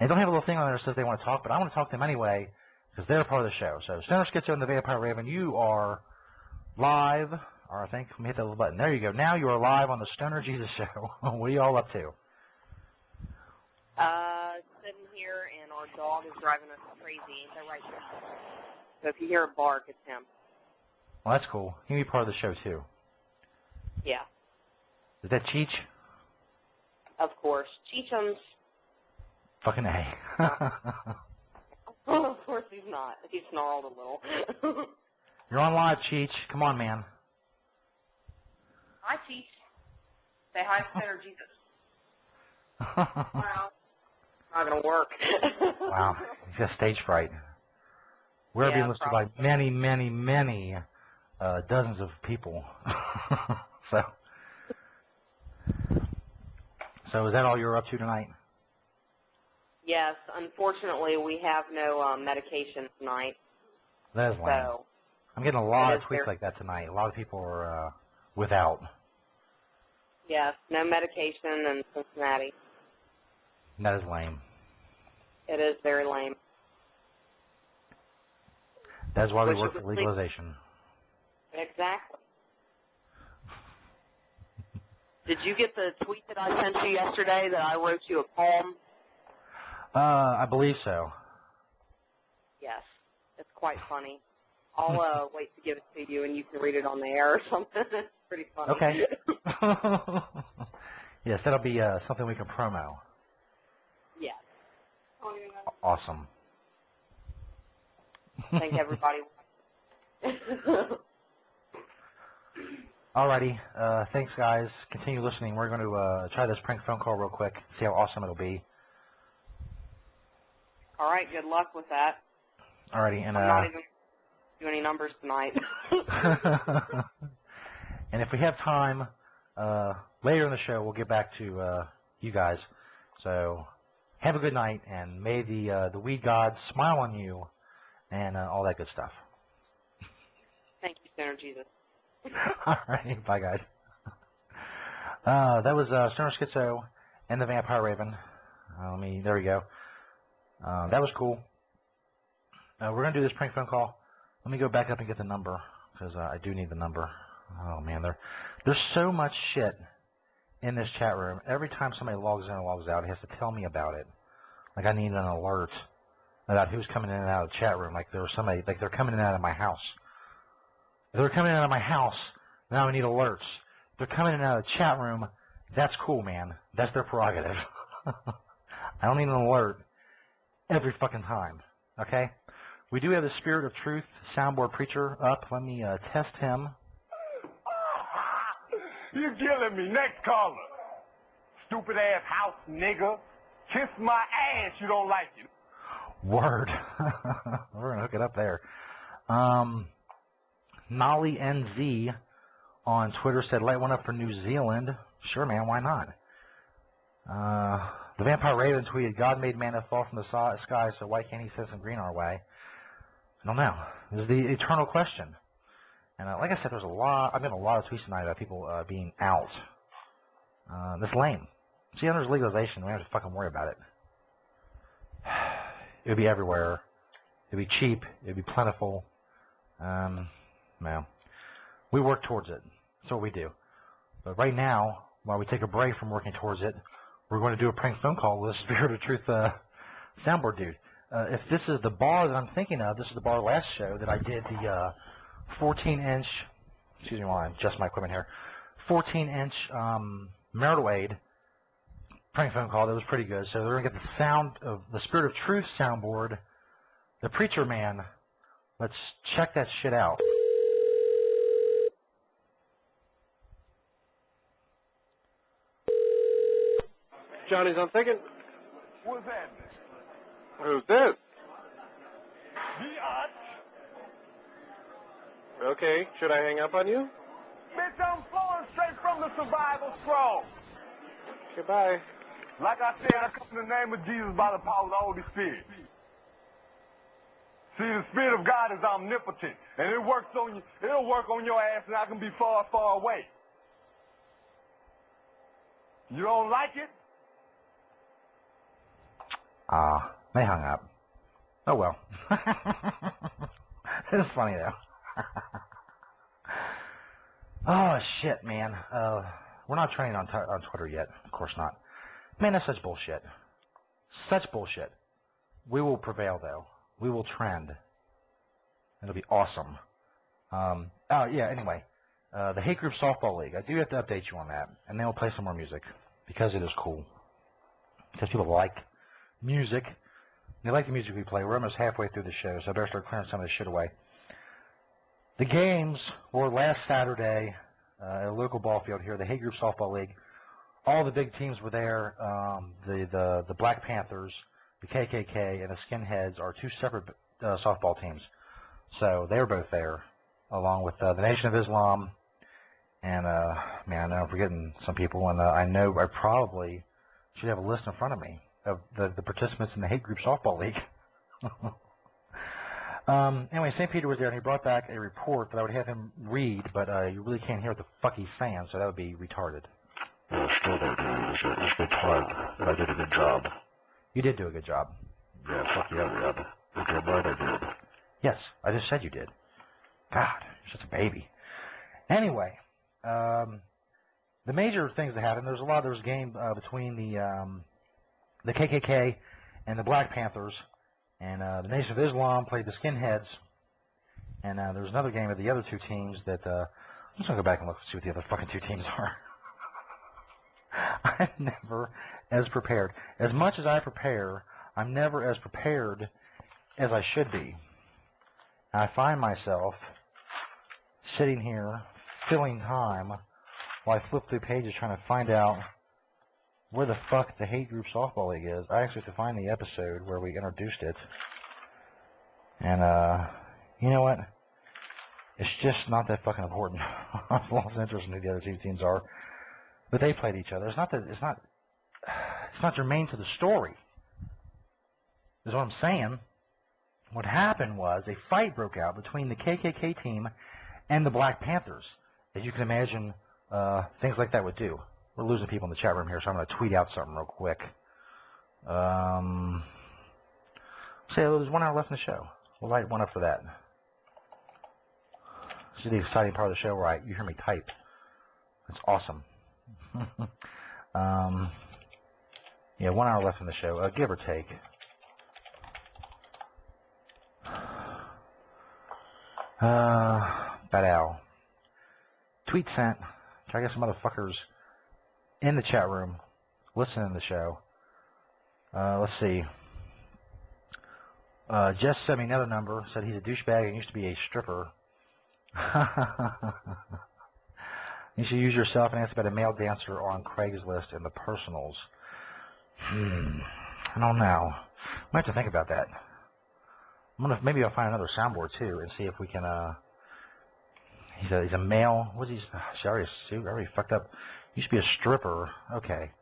they don't have a little thing on there that says they want to talk, but I want to talk to them anyway because they're part of the show. So Stoner Schizo and the Vampire Raven, you are live. Or I think, let me hit that little button. There you go. Now you are live on the Stoner Jesus Show. What are you all up to? Sitting here, and our dog is driving us crazy. Ain't that right? So if you hear a bark, it's him. Well, that's cool. He can be part of the show, too. Yeah. Is that Cheech? Of course. Cheechums. Fucking A. Of course he's not. He snarled a little. You're on live, Cheech. Come on, man. Hi, Cheech. Say hi to Stoner Jesus. Wow. Not going to work. Wow. He's got stage fright. We're being listened by many, many, many dozens of people. So is that all you're up to tonight? Yes. Unfortunately, we have no medication tonight. That is lame. So I'm getting a lot of tweets like that tonight. A lot of people are without. Yes, no medication in Cincinnati. That is lame. It is very lame. That's why we work for legalization. Exactly. Did you get the tweet that I sent you yesterday that I wrote you a poem? I believe so. Yes, it's quite funny. I'll wait to give it to you, and you can read it on the air or something. It's pretty funny. Okay. Yes, that'll be something we can promo. Yes. Awesome. Thank everybody. Alrighty. Thanks, guys. Continue listening. We're going to try this prank phone call real quick, see how awesome it'll be. All right. Good luck with that. Alrighty. And I'm not even do any numbers tonight. And if we have time, later in the show, we'll get back to you guys. So have a good night, and may the weed gods smile on you and all that good stuff. Thank you, Stoner Jesus. All right, bye, guys. That was Stoner Schizo and the Vampire Raven. There we go. That was cool. We're going to do this prank phone call. Let me go back up and get the number, because I do need the number. Oh, man, there's so much shit in this chat room. Every time somebody logs in or logs out, it has to tell me about it. Like, I need an alert about who's coming in and out of the chat room. Like, there was somebody, like, they're coming in and out of my house. If they're coming in and out of my house, now I need alerts. If they're coming in and out of the chat room, that's cool, man. That's their prerogative. I don't need an alert every fucking time, okay? We do have the Spirit of Truth soundboard preacher up. Let me test him. You're killing me. Next caller. Stupid ass house nigga. Kiss my ass. You don't like it. Word. We're going to hook it up there. Nolly NZ on Twitter said, light one up for New Zealand. Sure, man. Why not? The Vampire Raven tweeted, God made man to fall from the sky, so why can't he send some green our way? I don't know. This is the eternal question. And like I said, I've been a lot of tweets tonight about people being out. That's lame. See, under legalization, we don't have to fucking worry about it. It would be everywhere. It would be cheap. It would be plentiful. No. We work towards it. That's what we do. But right now, while we take a break from working towards it, we're going to do a prank phone call with the Spirit of Truth soundboard dude. If this is the bar that I'm thinking of, this is the bar last show that I did the 14-inch, excuse me while I adjust my equipment here, 14-inch marital aid prank phone call. That was pretty good. So they're going to get the sound of the Spirit of Truth soundboard, the Preacher Man. Let's check that shit out. Johnny's on thinking. What's that? Who's this? Biatch. Okay, should I hang up on you? Bitch, I'm flowing straight from the survival scroll. Goodbye. Like I said, I come in the name of Jesus by the power of the Holy Spirit. See, the Spirit of God is omnipotent, and it'll work on your ass, and I can be far, far away. You don't like it? They hung up. Oh, well. It's funny, though. Oh, shit, man. We're not training on Twitter yet. Of course not. Man, that's such bullshit. Such bullshit. We will prevail, though. We will trend. It'll be awesome. Anyway. The Hate Group Softball League. I do have to update you on that. And then we'll play some more music. Because it is cool. Because people like music. They like the music we play. We're almost halfway through the show, so I better start clearing some of this shit away. The games were last Saturday at a local ball field here, the Hate Group Softball League. All the big teams were there. The Black Panthers, the KKK, and the Skinheads are two separate softball teams. So they were both there, along with the Nation of Islam. And, man, I know I'm forgetting some people, and I know I probably should have a list in front of me of the participants in the Hate Group Softball League. Anyway, St. Peter was there, and he brought back a report that I would have him read, but you really can't hear what the fuck he's saying, so that would be retarded. Yeah, still there, dude. It's good time, and I did a good job. You did do a good job. Yeah, fuck yeah, man. You're damn right I did. Yes, I just said you did. God, you're such a baby. Anyway, the major things that happened, there was a game between the KKK and the Black Panthers, and the Nation of Islam played the Skinheads, and there was another game of the other two teams that, I'm just going to go back and look and see what the other fucking two teams are. I'm never as prepared. As much as I prepare, I'm never as prepared as I should be. And I find myself sitting here, filling time, while I flip through pages trying to find out where the fuck the Hate Group Softball League is. I actually have to find the episode where we introduced it. And, you know what? It's just not that fucking important. I've lost interest in who the other two teams are. But they played each other. It's not germane to the story, is what I'm saying. what happened was a fight broke out between the KKK team and the Black Panthers. As you can imagine, things like that would do. We're losing people in the chat room here, so I'm going to tweet out something real quick. So there's 1 hour left in the show. We'll light one up for that. This is the exciting part of the show where you hear me type. It's awesome. Yeah, 1 hour left in the show, give or take. Bad Al. Tweet sent. Try to get some motherfuckers in the chat room listening to the show. Let's see. Jess sent me another number. Said he's a douchebag and used to be a stripper. You should use yourself and ask about a male dancer on Craigslist in the personals. I don't know. I might have to think about that. Maybe I'll find another soundboard too and see if we can. He's a male. What's he? I already fucked up. Used to be a stripper. Okay.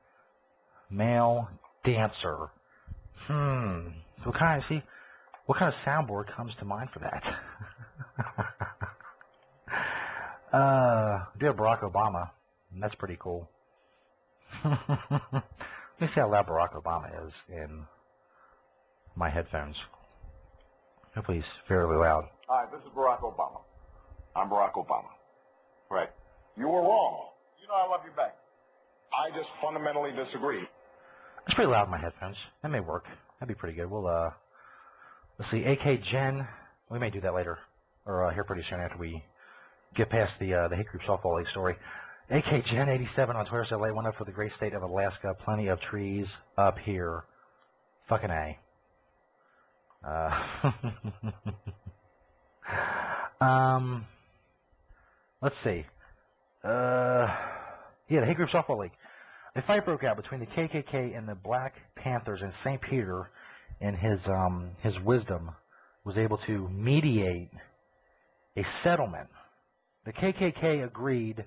Male dancer. So what kind of soundboard comes to mind for that? Do have Barack Obama. And that's pretty cool. Let me see how loud Barack Obama is in my headphones. Hopefully he's fairly loud. Hi, this is Barack Obama. I'm Barack Obama. Right. You were wrong. You know I love you back. I just fundamentally disagree. It's pretty loud in my headphones. That may work. That'd be pretty good. We'll, let's see, AK Jen. We may do that later. Or here pretty soon after we get past the Hate Group Softball League story. AK Jen 87 on Twitter said, light one up for the great state of Alaska. Plenty of trees up here. Fucking A. Let's see. Yeah, the Hate Group Softball League. A fight broke out between the KKK and the Black Panthers, and St. Peter, in his wisdom, was able to mediate a settlement. The KKK agreed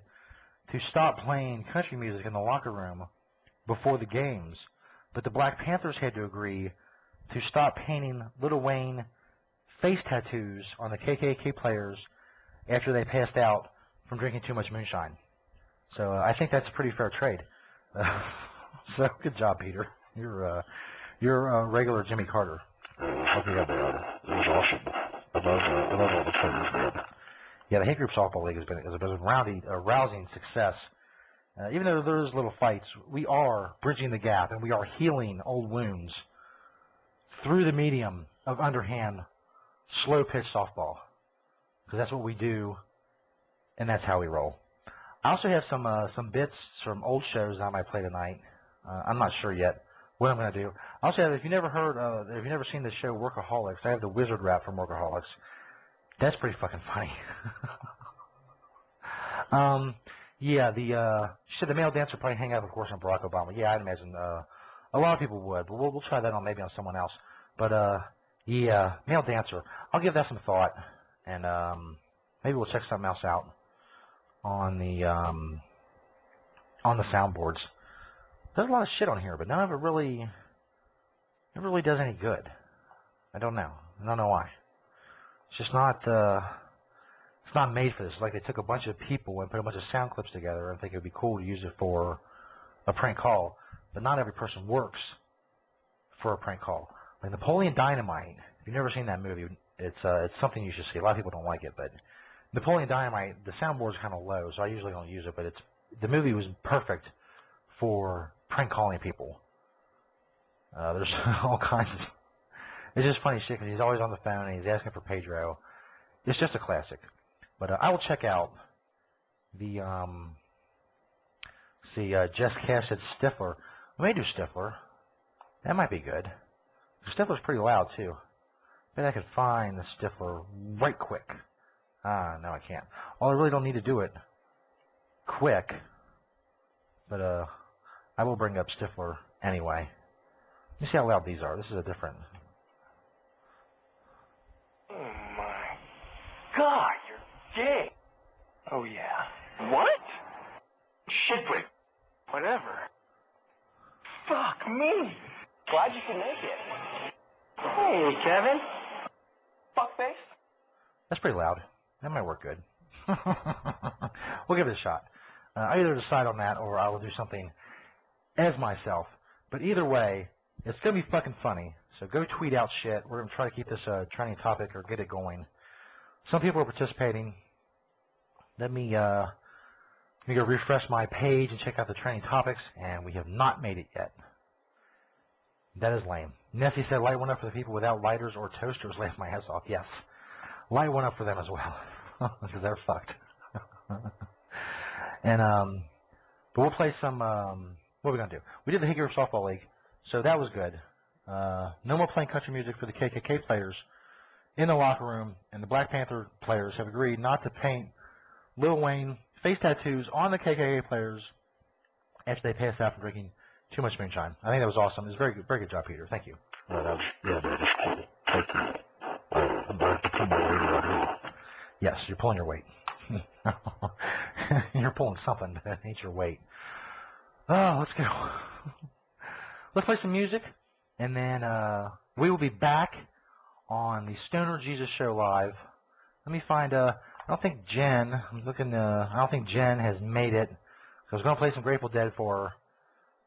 to stop playing country music in the locker room before the games, but the Black Panthers had to agree to stop painting Lil Wayne face tattoos on the KKK players after they passed out from drinking too much moonshine. So I think that's a pretty fair trade. So good job, Peter. You're a regular Jimmy Carter. Hope you got that. It was awesome. I love all the players, man. Yeah, the Hate Group Softball League has been a rousing success. Even though there's little fights, we are bridging the gap and we are healing old wounds through the medium of underhand, slow pitch softball. Because that's what we do, and that's how we roll. I also have some bits from old shows I might play tonight. I'm not sure yet what I'm going to do. I also have, if you've never seen the show Workaholics, I have the wizard rap from Workaholics. That's pretty fucking funny. Yeah, she said the male dancer probably hang out, of course, on Barack Obama. Yeah, I'd imagine a lot of people would, but we'll try that on maybe on someone else. But yeah, male dancer. I'll give that some thought, and maybe we'll check something else out on the soundboards. There's a lot of shit on here, but none of it really does any good. I don't know why. It's just not. It's not made for this. Like they took a bunch of people and put a bunch of sound clips together and think it would be cool to use it for a prank call. But not every person works for a prank call. Like Napoleon Dynamite. If you've never seen that movie, it's something you should see. A lot of people don't like it, but Napoleon Dynamite, the soundboard's kind of low, so I usually don't use it. But the movie was perfect for prank calling people. There's all kinds of. It's just funny shit because he's always on the phone and he's asking for Pedro. It's just a classic. But I will check out the, Jess Cash said Stifler. We may do Stifler. That might be good. Stifler's pretty loud, too. Maybe I could find the Stifler right quick. No, I can't. Well, I really don't need to do it quick. But, I will bring up Stifler anyway. Let me see how loud these are. This is a different. Oh, my God. Gay. Oh, yeah. What? Shit, but whatever. Fuck me. Glad you could make it. Hey, Kevin. Fuckface. That's pretty loud. That might work good. We'll give it a shot. I either decide on that or I will do something as myself. But either way, it's going to be fucking funny. So go tweet out shit. We're going to try to keep this trending topic or get it going. Some people are participating. Let me go refresh my page and check out the trending topics, and we have not made it yet. That is lame. Nessie said, light one up for the people without lighters or toasters. Laugh my ass off. Yes. Light one up for them as well. Because they're fucked. And, but we'll play some, what are we going to do? We did the Hickory Softball League, so that was good. No more playing country music for the KKK players in the locker room, and the Black Panther players have agreed not to paint Lil Wayne face tattoos on the KKK players after they passed out from drinking too much moonshine. I think that was awesome. It was very good job, Peter. Thank you. Yes, you're pulling your weight. You're pulling something that ain't your weight. Oh, let's go. Let's play some music, and then we will be back on the Stoner Jesus Show live. Let me find. I don't think Jen. I'm looking. I don't think Jen has made it. I was going to play some Grateful Dead for her,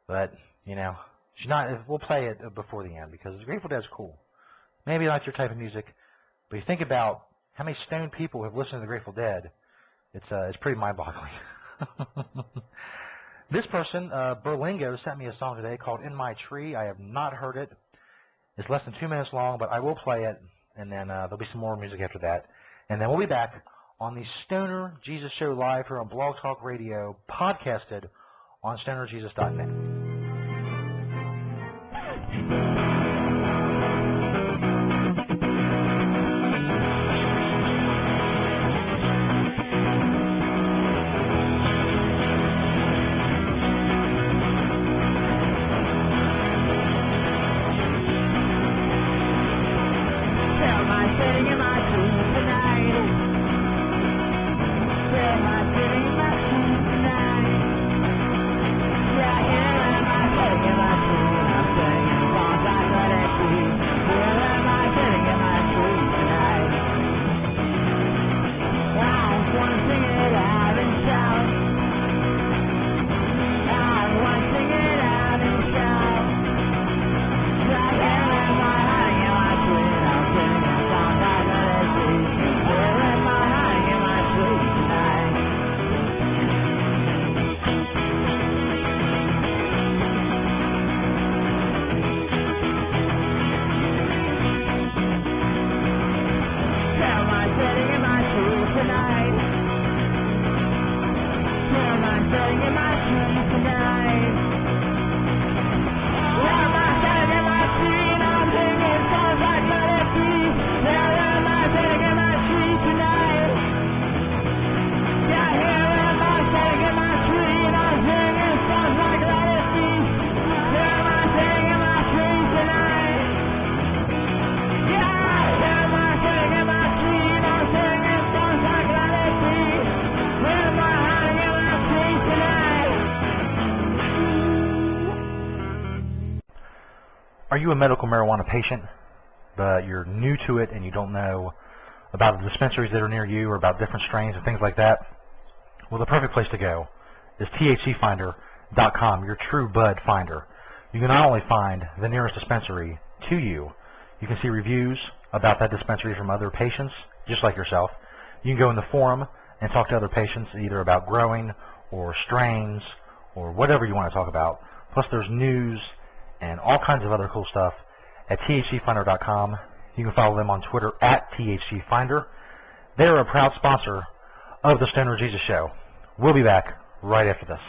but you know, she's not. We'll play it before the end because Grateful Dead's cool. Maybe not your type of music, but you think about how many stoned people have listened to the Grateful Dead. It's pretty mind-boggling. This person, Berlingo, sent me a song today called In My Tree. I have not heard it. It's less than 2 minutes long, but I will play it, and then there'll be some more music after that. And then we'll be back on the Stoner Jesus Show live here on Blog Talk Radio, podcasted on stonerjesus.net. Are you a medical marijuana patient, but you're new to it and you don't know about the dispensaries that are near you or about different strains and things like that? Well, the perfect place to go is THCfinder.com, your true bud finder. You can not only find the nearest dispensary to you, you can see reviews about that dispensary from other patients, just like yourself. You can go in the forum and talk to other patients either about growing or strains or whatever you want to talk about. Plus there's news and all kinds of other cool stuff at THCfinder.com. You can follow them on Twitter at THCfinder. They're a proud sponsor of the Stoner Jesus Show. We'll be back right after this.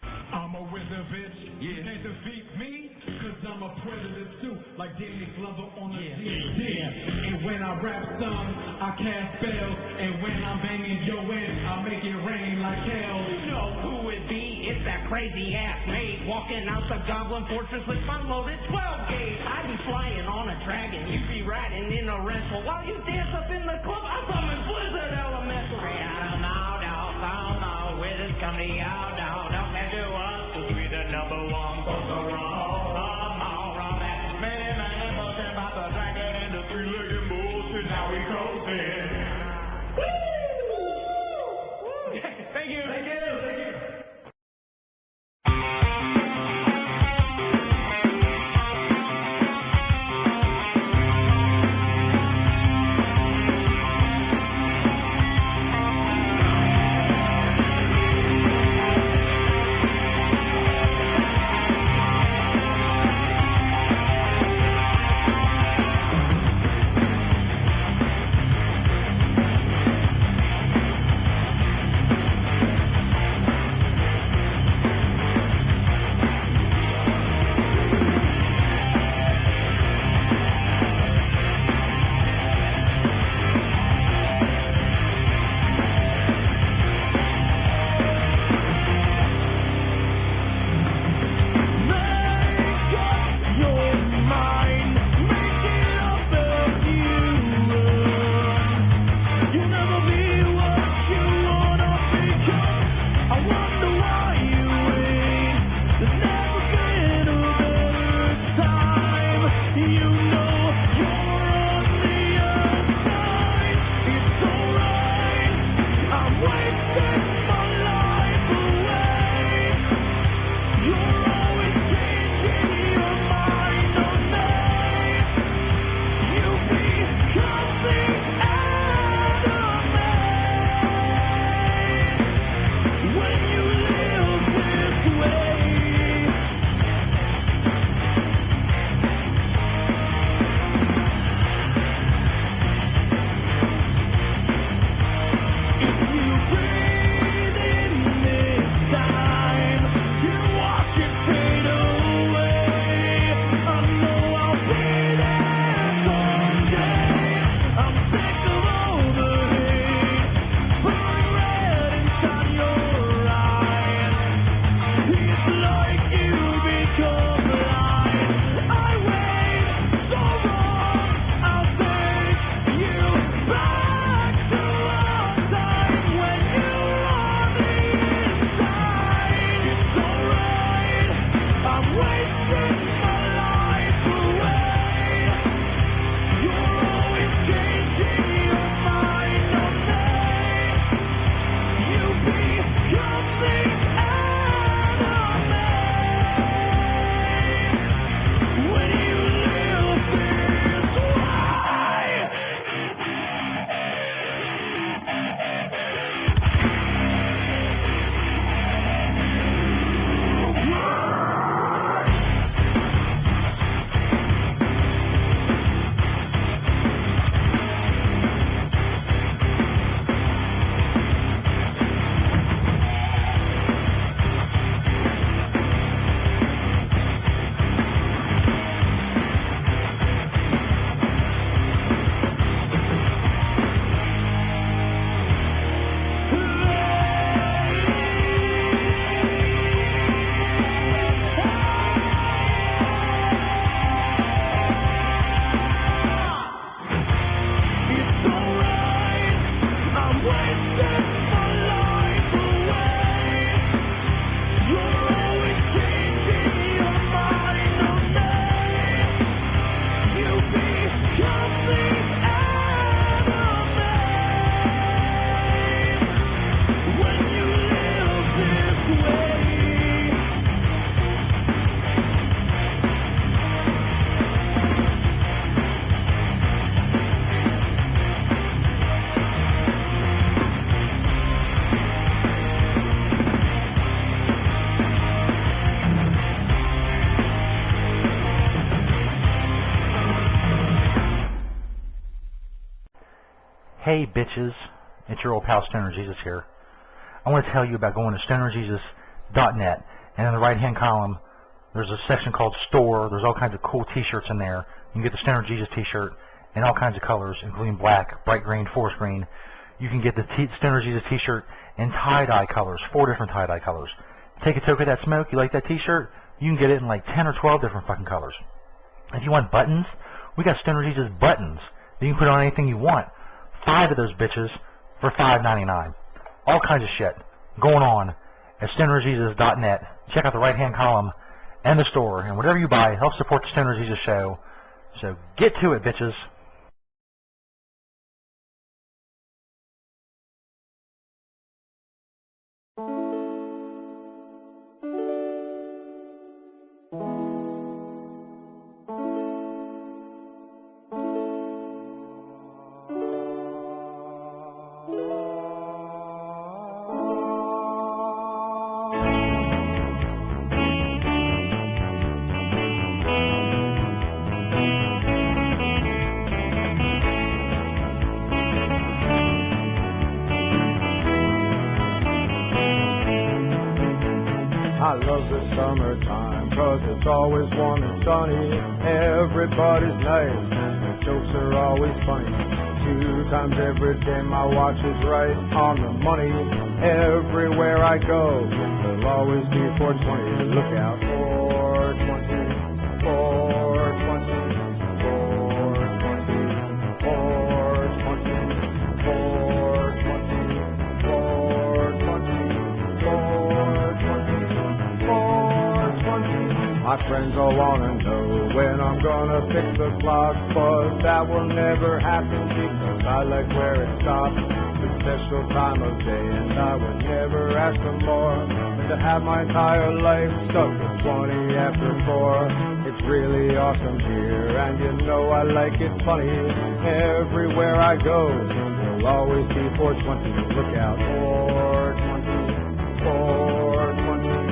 I'm a wizard, bitch. You can't defeat me, cause I'm a predator too, like Danny Glover on the yeah. And when I rap some, I cast spells, and when I'm banging Joanne, I make it rain like hell. You know who it be? It's that crazy ass maid walking out the Goblin Fortress with my loaded 12 gauge. I be flying on a dragon, you be riding in a rental. While you dance up in the club, I summon Blizzard Elemental. I don't know, where this coming out, don't matter what, to be the number one poker roll. I'm all wrong, that man, about the dragon and the three-legged Hey bitches, it's your old pal Stoner Jesus here. I want to tell you about going to stonerjesus.net, and in the right-hand column, there's a section called Store. There's all kinds of cool t-shirts in there. You can get the Stoner Jesus t-shirt in all kinds of colors, including black, bright green, forest green. You can get the Stoner Jesus t-shirt in tie-dye colors, 4 different tie-dye colors. Take a toke of that smoke, you like that t-shirt, you can get it in like 10 or 12 different fucking colors. If you want buttons, we got Stoner Jesus buttons. You can put on anything you want. 5 of those bitches for $5.99. All kinds of shit going on at stonerjesus.net. Check out the right-hand column and the store, and whatever you buy helps support the Stoner Jesus show. So get to it, bitches. I love the summertime, 'cause it's always warm and sunny. Everybody's nice, and the jokes are always funny. 2 times every day my watch is right on the money. Everywhere I go, there'll always be 420. Look out, 420, 420, 420, 420, 420, 420. My friends all wanna know when I'm gonna fix the clock, but that will never happen because I like where it stops. It's a special time of day, and I would never ask for more than to have my entire life stuck at 20 after 4. It's really awesome here, and you know I like it funny. Everywhere I go, there'll always be 420. Look out, 420, 420.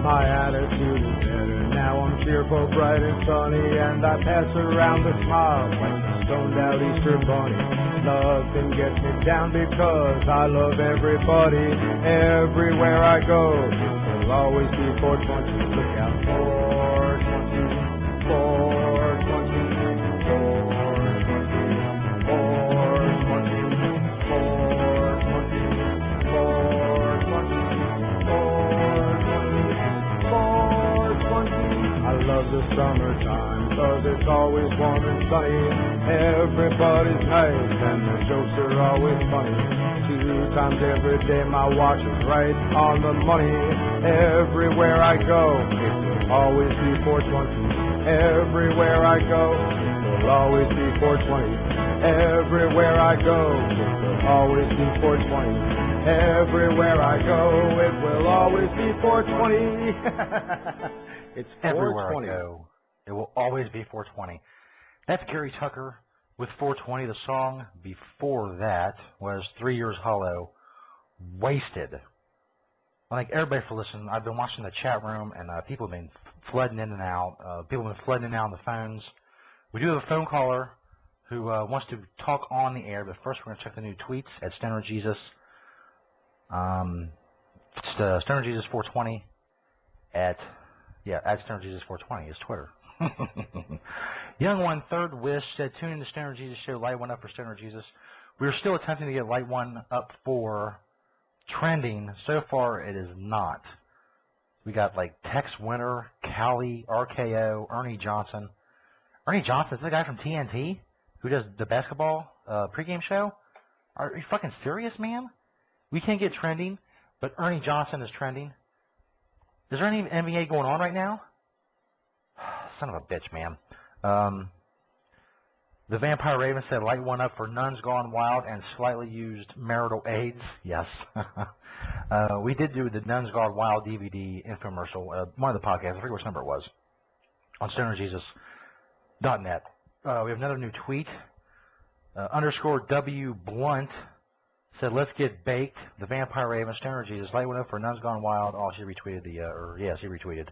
My attitude is better now. I'm cheerful, bright and sunny, and I pass around the smile like a stoned out Easter bunny. Nothing gets me down because I love everybody. Everywhere I go, there'll always be 420. Look out, 420, 420, 420, 420, 420, 420. I love the summertime, 'cause it's always warm and sunny. Everybody's nice, and the jokes are always funny. 2 times every day my watch is right on the money. Everywhere I go, it will always be 420. Everywhere I go, it will always be 420. Everywhere I go, it will always be 420. Everywhere I go, it will always be 420. It's 420. Everywhere I go, it will always be 420. That's Gary Tucker with 420. The song before that was 3 Years Hollow, Wasted. I thank everybody for listening. I've been watching the chat room, and people have been flooding in and out. People have been flooding in and out on the phones. We do have a phone caller who wants to talk on the air, but first we're going to check the new tweets at Stoner Jesus. It's Stoner Jesus 420 at Stoner Jesus 420 is Twitter. Young One Third Wish said, tune in to Stoner Jesus show. Light one up for Stoner Jesus. We're still attempting to get Light one up for trending. So far, it is not. We got like Tex Winter, Callie, RKO, Ernie Johnson. Ernie Johnson is the guy from TNT who does the basketball pregame show. Are you fucking serious, man? We can't get trending, but Ernie Johnson is trending. Is there any NBA going on right now? Son of a bitch, man. The Vampire Raven said, light one up for Nuns Gone Wild and slightly used marital aids. Yes. We did do the Nuns Gone Wild DVD infomercial, one of the podcasts. I forget which number it was, on stonerjesus.net. We have another new tweet. _W Blunt said, let's get baked. The Vampire Raven, Stoner Jesus, light one up for Nuns Gone Wild. Oh, she retweeted she retweeted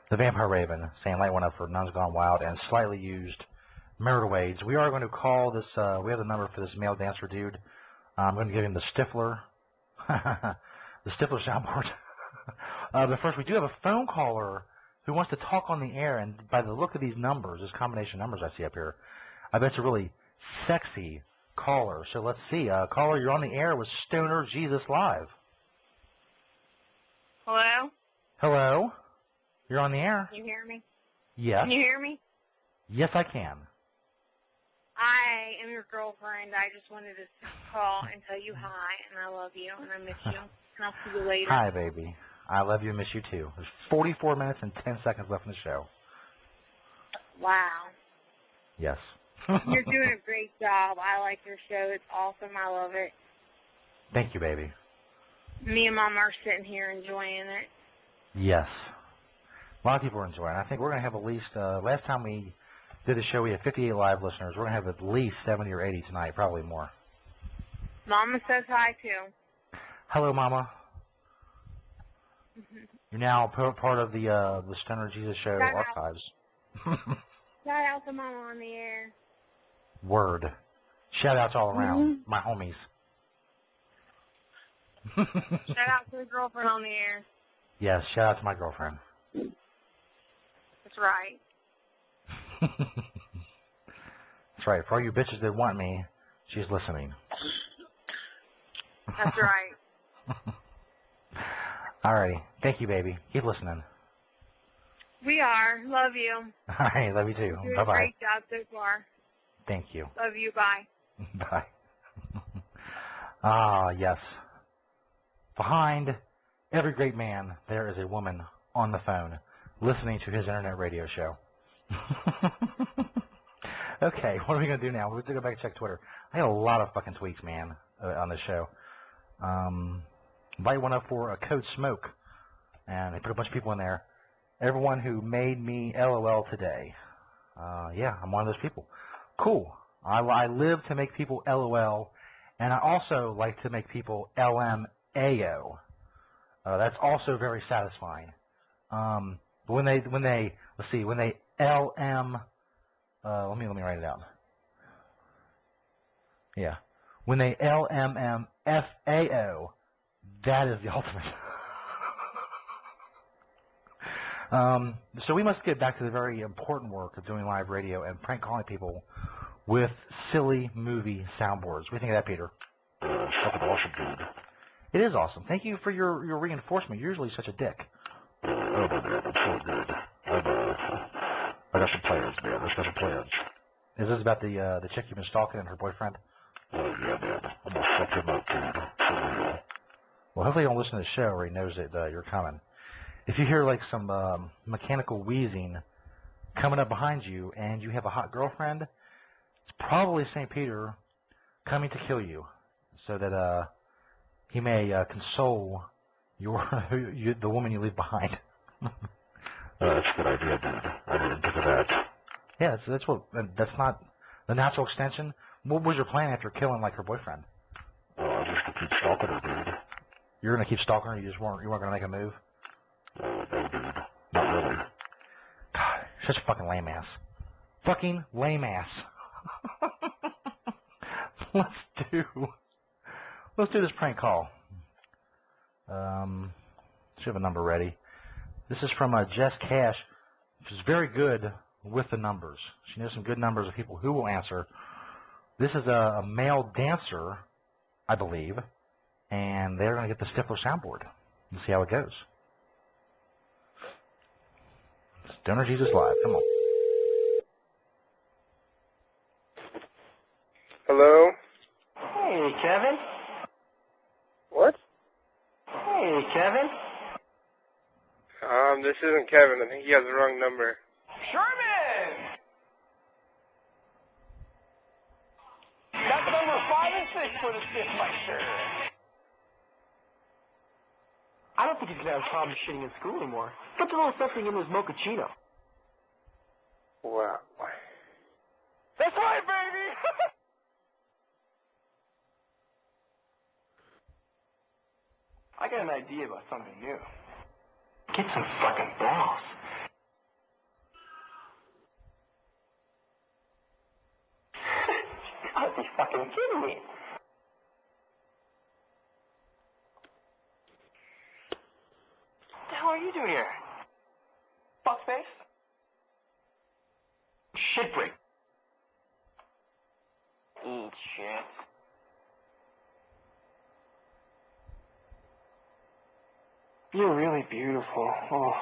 the Vampire Raven, saying light one up for Nuns Gone Wild and slightly used marital aids. We are going to call this, we have the number for this male dancer dude. I'm going to give him the Stifler, the Stifler soundboard. But first, we do have a phone caller who wants to talk on the air, and by the look of these numbers, this combination of numbers I see up here, I bet it's a really sexy caller. So let's see. Caller, you're on the air with Stoner Jesus Live. Hello? Hello? You're on the air. Can you hear me? Yes. Can you hear me? Yes, I can. I am your girlfriend. I just wanted to call and tell you hi, and I love you, and I miss you. And I'll see you later. Hi, baby. I love you and miss you, too. There's 44 minutes and 10 seconds left in the show. Wow. Yes. You're doing a great job. I like your show. It's awesome. I love it. Thank you, baby. Me and Mom are sitting here enjoying it. Yes. A lot of people are enjoying it. I think we're going to have at least, last time we did the show, we had 58 live listeners. We're going to have at least 70 or 80 tonight, probably more. Mama says hi, too. Hello, Mama. You're now part of the Stoner Jesus Show Shout archives. Shout out to Mama on the air. Word. Shout outs all around. My homies. Shout out to the girlfriend on the air. Yes, shout out to my girlfriend. That's right. That's right. For all you bitches that want me, she's listening. That's right. Alrighty. Thank you, baby. Keep listening. We are. Love you. All right. Love you too. You're doing Bye-bye. a great job so far. Thank you. Love you. Bye. Bye. Ah, yes. Behind every great man, there is a woman on the phone listening to his internet radio show. Okay, what are we going to do now? We're going to go back and check Twitter. I had a lot of fucking tweets, man, on this show. Light one up for a Code Smoke, and they put a bunch of people in there. Everyone who made me LOL today. Yeah, I'm one of those people. Cool. I live to make people LOL, and I also like to make people LMAO. That's also very satisfying. But when they let's see, when they LM, let me write it down. Yeah, when they LMMFAO, that is the ultimate. So we must get back to the very important work of doing live radio and prank calling people with silly movie soundboards. What do you think of that, Peter? Fucking awesome, dude. It is awesome. Thank you for your reinforcement. You're usually such a dick. Oh, man, I'm so good. I got some plans, man. I got some plans. Is this about the chick you've been stalking and her boyfriend? Oh, yeah, man. I'm going to fuck him up, dude. For real. Well, hopefully you don't listen to the show where he knows that you're coming. If you hear like some mechanical wheezing coming up behind you and you have a hot girlfriend, it's probably St. Peter coming to kill you so that he may console the woman you leave behind. That's a good idea, dude. I didn't think of that. Yeah, that's not the natural extension. What was your plan after killing like her boyfriend? Just to keep stalking her, dude. You're gonna keep stalking her. You weren't gonna make a move. No, dude. Not really. God, such a fucking lame ass. Fucking lame ass. Let's do this prank call. Should have a number ready. This is from Jess Cash, which is very good with the numbers. She knows some good numbers of people who will answer. This is a male dancer, I believe, and they're going to get the Stifler soundboard and see how it goes. Stoner Jesus Live. Come on. Hello? Hey, Kevin. What? Hey, Kevin. This isn't Kevin. I think he has the wrong number. Sherman! That's number 5 and 6 for the Stiffmeister. I don't think he's gonna have problems shitting in school anymore. Put a little something in his mochaccino. Wow. That's right, baby! I got an idea about something new. Get some fucking balls. You gotta be fucking kidding me. What the hell are you doing here? Fuckface? Shit break. Eat shit. You're really beautiful. Oh.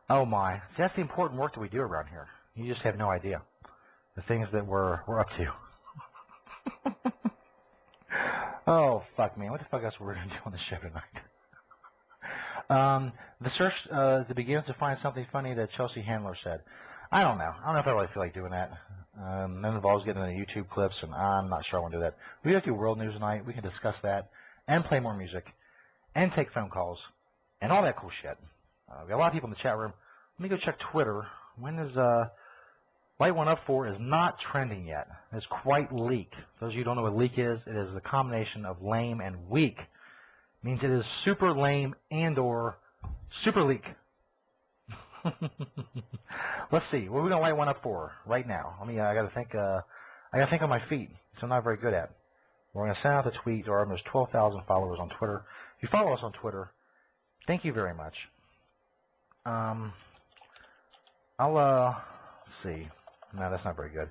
Oh my. See, that's the important work that we do around here. You just have no idea. The things that we're up to. Oh, fuck, man. What the fuck else we're going to do on the show tonight? The search that begins to find something funny that Chelsea Handler said. I don't know. I don't know if I really feel like doing that. That involves getting into YouTube clips, and I'm not sure I want to do that. We have to do world news tonight. We can discuss that and play more music and take phone calls and all that cool shit. We got a lot of people in the chat room. Let me go check Twitter. When is Light One Up For is not trending yet. It's quite leak. For those of you who don't know what leak is, it is the combination of lame and weak. It means it is super lame and or super leak. Let's see. What are we gonna light one up for right now? I gotta think. I gotta think on my feet, so I'm not very good at. We're gonna send out the tweet to our almost 12,000 followers on Twitter. If you follow us on Twitter, thank you very much. Let's see. No, that's not very good.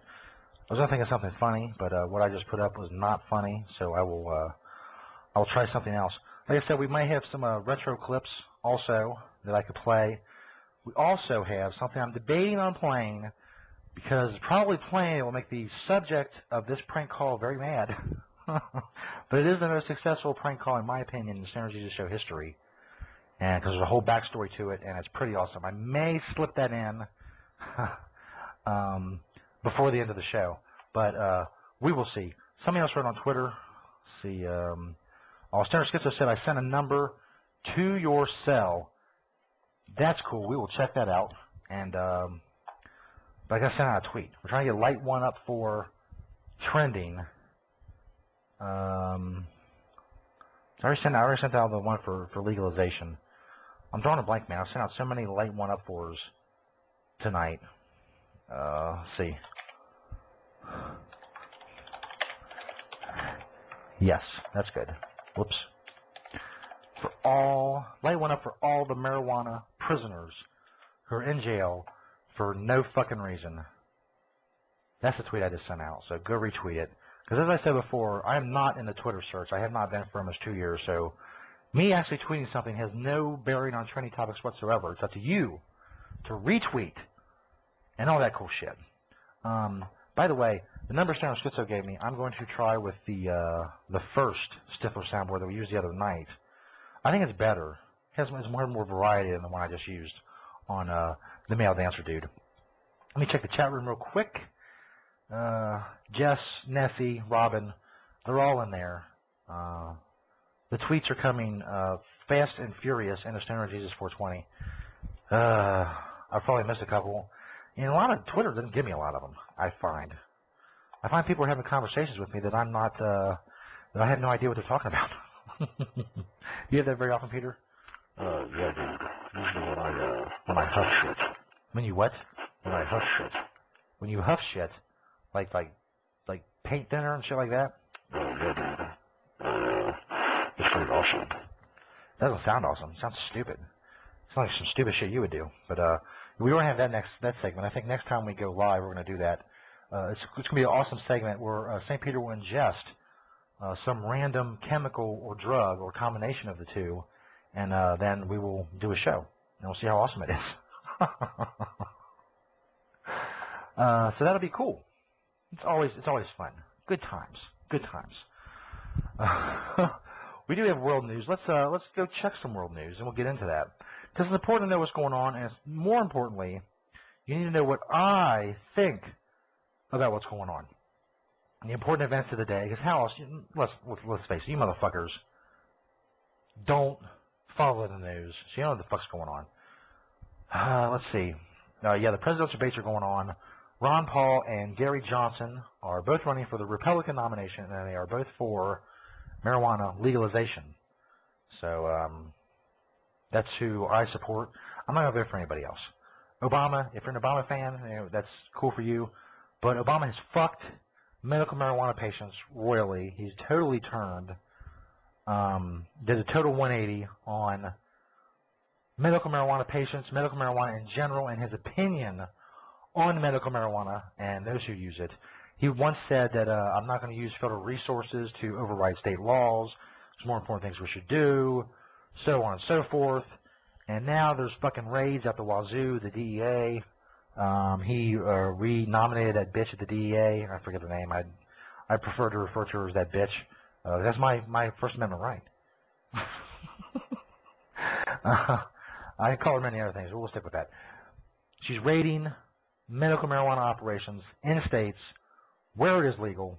I was gonna think of something funny, but what I just put up was not funny, so I will try something else. Like I said, we might have some retro clips also that I could play. We also have something I'm debating on playing because probably playing it will make the subject of this prank call very mad. But it is the most successful prank call, in my opinion, in the Stoner Jesus Show history. And because there's a whole backstory to it, and it's pretty awesome. I may slip that in before the end of the show. But we will see. Somebody else wrote on Twitter. Let's see. Stoner Schizo said, I sent a number to your cell. That's cool. We will check that out. And but I got to send out a tweet. We're trying to get Light One Up For trending. I already sent out the one for legalization. I'm drawing a blank, man. I sent out so many Light One Up Fors tonight. Let's see. Yes, that's good. Whoops. Light One Up For all the marijuana prisoners who are in jail for no fucking reason. That's the tweet I just sent out, so go retweet it. Because as I said before, I am not in the Twitter search. I have not been for almost 2 years, so me actually tweeting something has no bearing on trending topics whatsoever. It's up to you to retweet and all that cool shit. By the way, the number Stoner Schizo gave me, I'm going to try with the first Stifler soundboard that we used the other night. I think it's better. It has more variety than the one I just used on the Male Dancer Dude. Let me check the chat room real quick. Jess, Nessie, Robin, they're all in there. The tweets are coming fast and furious into Stoner Jesus 420. I've probably missed a couple. And a lot of Twitter doesn't give me a lot of them, I find. I find people are having conversations with me that I'm not, that I have no idea what they're talking about. You have that very often, Peter? Yeah, dude. Usually when I huff shit. When you what? When I huff shit. When you huff shit? Like paint thinner and shit like that? Oh, yeah, dude. It's pretty awesome. That doesn't sound awesome. It sounds stupid. It's like some stupid shit you would do. But we don't have that segment. I think next time we go live, we're going to do that. It's going to be an awesome segment where St. Peter will ingest some random chemical or drug or combination of the two, and then we will do a show. And we'll see how awesome it is. So that'll be cool. It's always fun. Good times. Good times. We do have world news. Let's go check some world news, and we'll get into that. Because it's important to know what's going on, and more importantly, you need to know what I think about what's going on. And the important events of the day. Because how else? Let's face it, you motherfuckers don't follow the news, so you don't know what the fuck's going on. Let's see. Yeah, the presidential debates are going on. Ron Paul and Gary Johnson are both running for the Republican nomination, and they are both for marijuana legalization. So that's who I support. I'm not going to vote for anybody else. Obama, if you're an Obama fan, you know, that's cool for you. But Obama has fucked medical marijuana patients royally. He's totally turned, did a total 180 on medical marijuana patients, medical marijuana in general, and his opinion on medical marijuana and those who use it. He once said that I'm not going to use federal resources to override state laws. There's more important things we should do, so on and so forth. And now there's fucking raids at the wazoo, the DEA. He re-nominated that bitch at the DEA. I forget the name. I prefer to refer to her as that bitch. That's my First Amendment right. I can call her many other things, but we'll stick with that. She's raiding medical marijuana operations in states where it is legal,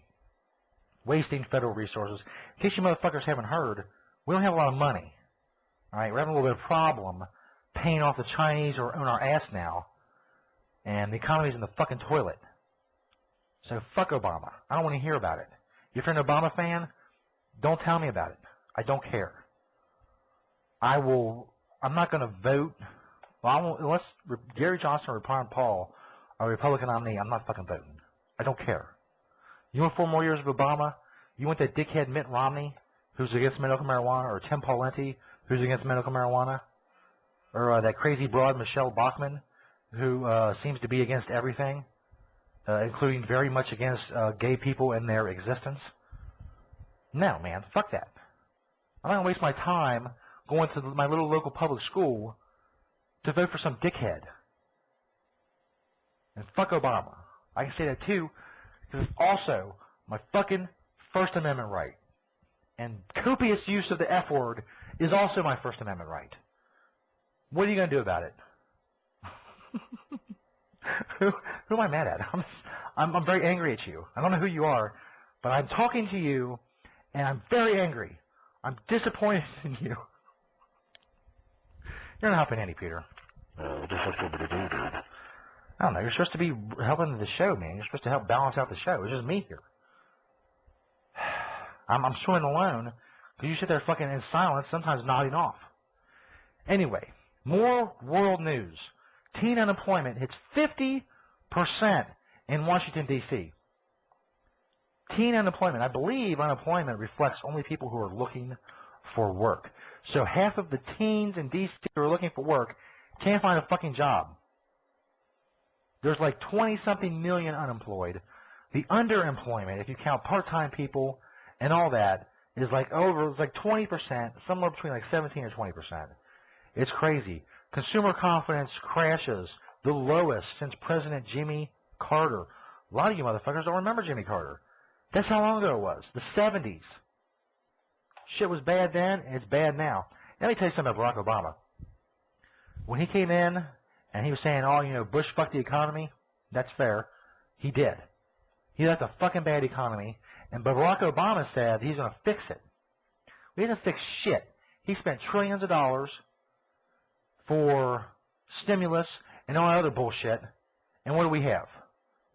wasting federal resources. In case you motherfuckers haven't heard, we don't have a lot of money. All right, we're having a little bit of problem paying off the Chinese or on our ass now, and the economy's in the fucking toilet. So fuck Obama. I don't want to hear about it. If you're an Obama fan, don't tell me about it. I don't care. I'm not going to vote. Well, unless Gary Johnson or Ron Paul are a Republican nominee, I'm not fucking voting. I don't care. You want 4 more years of Obama? You want that dickhead Mitt Romney, who's against medical marijuana, or Tim Pawlenty, who's against medical marijuana, or that crazy broad Michelle Bachmann, who seems to be against everything, including very much against gay people and their existence? No, man, fuck that. I'm not going to waste my time going to my little local public school to vote for some dickhead. And fuck Obama. I can say that too, because it's also my fucking First Amendment right. And copious use of the F word is also my First Amendment right. What are you going to do about it? Who am I mad at? I'm very angry at you. I don't know who you are, but I'm talking to you, and I'm very angry. I'm disappointed in you. You're not helping any, Peter. Just what to do, dude. I don't know. You're supposed to be helping the show, man. You're supposed to help balance out the show. It's just me here. I'm swimming alone because you sit there fucking in silence, sometimes nodding off. Anyway, more world news. Teen unemployment hits 50% in Washington, D.C. Teen unemployment. I believe unemployment reflects only people who are looking for work. So half of the teens in D.C. who are looking for work can't find a fucking job. There's like 20-something million unemployed. The underemployment, if you count part-time people and all that, is like it's like 20%, somewhere between like 17 or 20%. It's crazy. Consumer confidence crashes, the lowest since President Jimmy Carter. A lot of you motherfuckers don't remember Jimmy Carter. That's how long ago it was, the 70s. Shit was bad then, and it's bad now. Let me tell you something about Barack Obama. When he came in, and he was saying, oh, you know, Bush fucked the economy, that's fair. He did. He left a fucking bad economy, and Barack Obama said he's going to fix it. We didn't fix shit. He spent trillions of dollars for stimulus and all that other bullshit, and what do we have?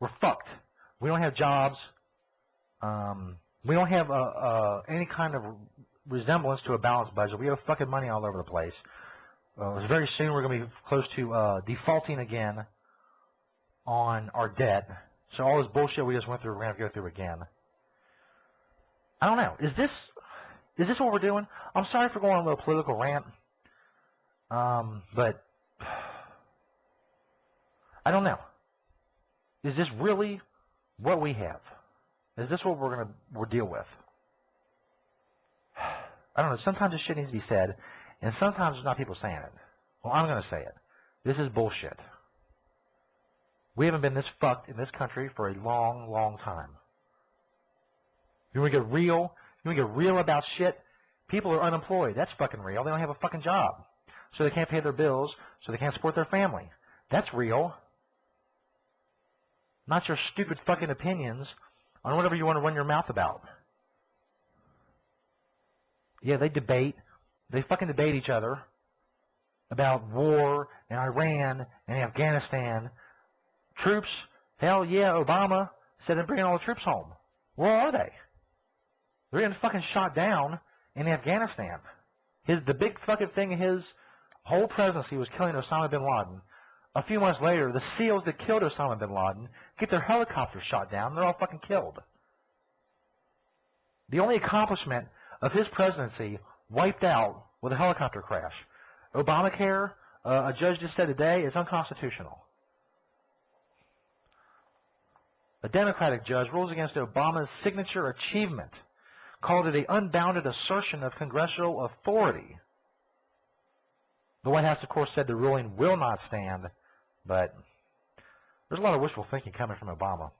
We're fucked. We don't have jobs. We don't have any kind of resemblance to a balanced budget. We have fucking money all over the place. Very soon we're going to be close to defaulting again on our debt. So all this bullshit we just went through, we're going to have to go through again. I don't know. Is this what we're doing? I'm sorry for going on a little political rant. But I don't know. Is this really what we have? Is this what we'll deal with? I don't know. Sometimes this shit needs to be said, and sometimes there's not people saying it. Well, I'm going to say it. This is bullshit. We haven't been this fucked in this country for a long, long time. You want to get real? You want to get real about shit? People are unemployed. That's fucking real. They don't have a fucking job. So they can't pay their bills, so they can't support their family. That's real. Not your stupid fucking opinions on whatever you want to run your mouth about. Yeah, they debate. They fucking debate each other about war and Iran and Afghanistan. Troops, hell yeah, Obama said they're bringing all the troops home. Where are they? They're getting fucking shot down in Afghanistan. The big fucking thing in his whole presidency was killing Osama bin Laden. A few months later, the SEALs that killed Osama bin Laden get their helicopters shot down. They're all fucking killed. The only accomplishment of his presidency wiped out with a helicopter crash. Obamacare, a judge just said today, is unconstitutional. A Democratic judge rules against Obama's signature achievement, called it an unbounded assertion of congressional authority. The White House, of course, said the ruling will not stand, but there's a lot of wishful thinking coming from Obama.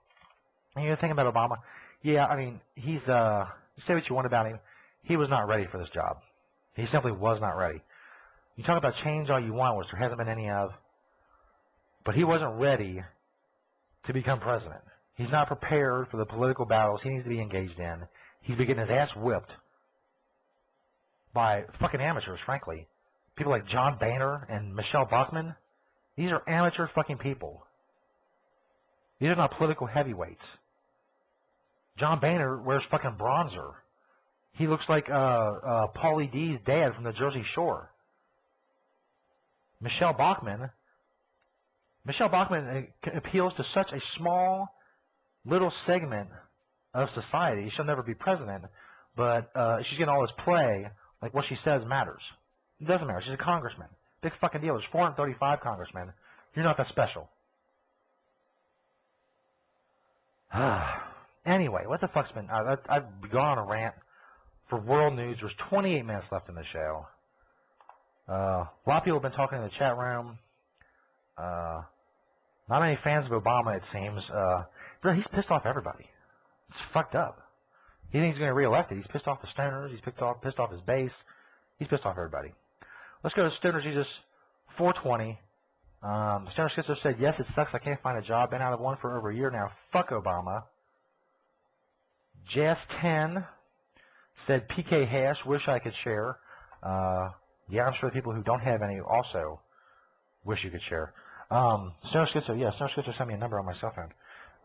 And you think about Obama, yeah, I mean, he's, say what you want about him, he was not ready for this job. He simply was not ready. You talk about change all you want, which there hasn't been any of, but he wasn't ready to become president. He's not prepared for the political battles he needs to be engaged in. He's been getting his ass whipped by fucking amateurs, frankly. People like John Boehner and Michelle Bachmann. These are amateur fucking people. These are not political heavyweights. John Boehner wears fucking bronzer. He looks like Pauly D's dad from the Jersey Shore. Michelle Bachmann appeals to such a small little segment of society. She'll never be president, but she's getting all this play, like what she says matters. It doesn't matter. She's a congressman. Big fucking deal. There's 435 congressmen. You're not that special. Anyway, what the fuck's been... I've gone on a rant for world news. There's 28 minutes left in the show. A lot of people have been talking in the chat room. Not many fans of Obama, it seems. He's pissed off everybody. It's fucked up. He thinks he's going to get reelected. He's pissed off the stoners. He's pissed off his base. He's pissed off everybody. Let's go to Stoner Jesus 420. Stoner Schizo said, yes, it sucks. I can't find a job. Been out of one for over a year now. Fuck Obama. Jazz10 said, PK hash. Wish I could share. Yeah, I'm sure the people who don't have any also wish you could share. Stoner Schizo, yeah, Stoner Schizo sent me a number on my cell phone.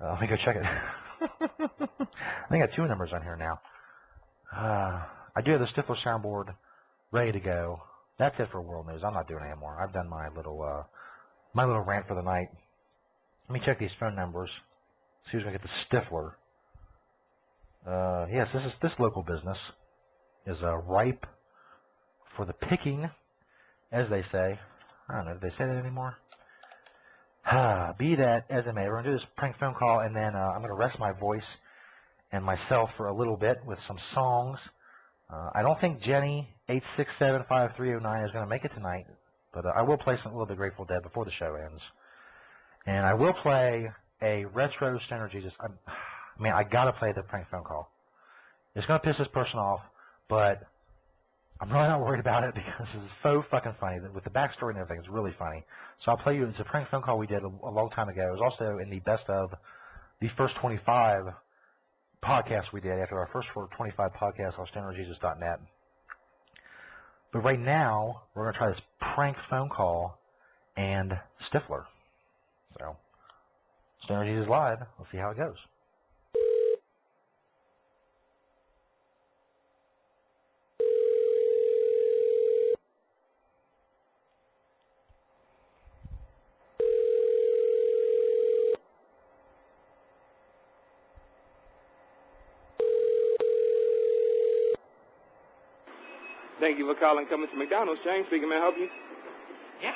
Let me go check it. I think I got 2 numbers on here now. I do have the Stifler soundboard ready to go. That's it for world news. I'm not doing it anymore. I've done my little rant for the night. Let me check these phone numbers. See who's gonna get the Stifler. Yes, this local business is ripe for the picking, as they say. I don't know. Do they say that anymore? Be that as it may, we're going to do this prank phone call, and then I'm going to rest my voice and myself for a little bit with some songs. I don't think Jenny 8675309 is going to make it tonight, but I will play some a little bit Grateful Dead before the show ends, and I will play a retro Stoner Jesus. I got to play the prank phone call. It's going to piss this person off, but I'm really not worried about it because it's so fucking funny. With the backstory and everything, it's really funny. So I'll play you. It's a prank phone call we did a long time ago. It was also in the best of the first 25 podcasts we did after our first 25 podcasts on StonerJesus.net. But right now, we're going to try this prank phone call and Stifler. So, Stoner Jesus Live. Let's see how it goes. Thank you for calling Coming to McDonald's. James speaking. May I help you? Yeah.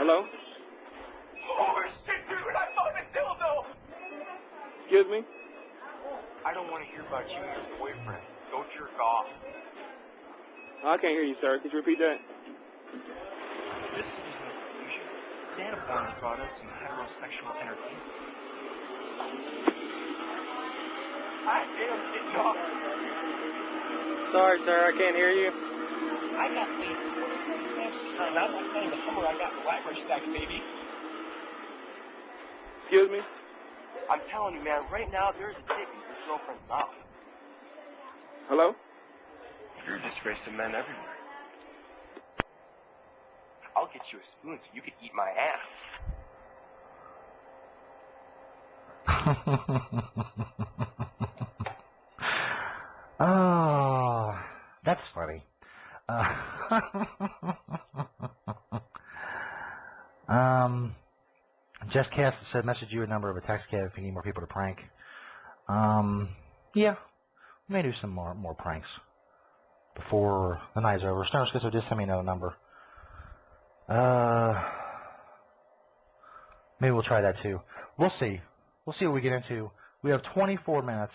Hello? Oh, shit, dude, I found a dildo! Excuse me? I don't want to hear about you and your boyfriend. Go jerk off. I can't hear you, sir. Could you repeat that? This is you stand of porn products and heterosexual entertainment. I am talk. Sorry, sir, I can't hear you. I got these. I'm not saying the summer I got the library stack, baby. Excuse me? I'm telling you, man, right now there's a dick in your girlfriend's mouth. Hello? You're a disgrace to men everywhere. I'll get you a spoon so you can eat my ass. Oh, that's funny. Jess Cass said, message you a number of a text cab if you need more people to prank. Yeah, we may do some more pranks before the night's over. Stoner Schizo, just send me another number. Maybe we'll try that too. We'll see. We'll see what we get into. We have 24 minutes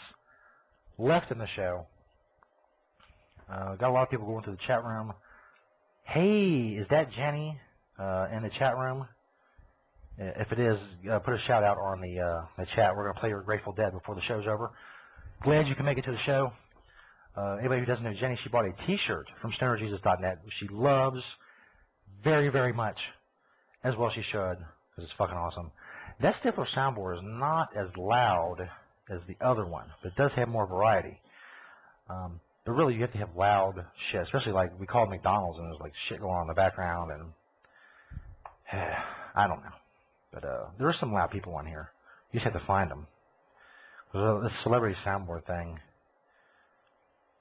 left in the show. Got a lot of people going to the chat room. Hey, is that Jenny in the chat room? If it is, put a shout out on the chat. We're going to play her Grateful Dead before the show's over. Glad you can make it to the show. Anybody who doesn't know Jenny, she bought a T-shirt from StonerJesus.net, which she loves very, very much, as well she should, because it's fucking awesome. That Stifler soundboard is not as loud as the other one, but it does have more variety. But really, you have to have loud shit, especially like we called McDonald's and there's like shit going on in the background, and I don't know. But there are some loud people on here. You just have to find them. This celebrity soundboard thing, I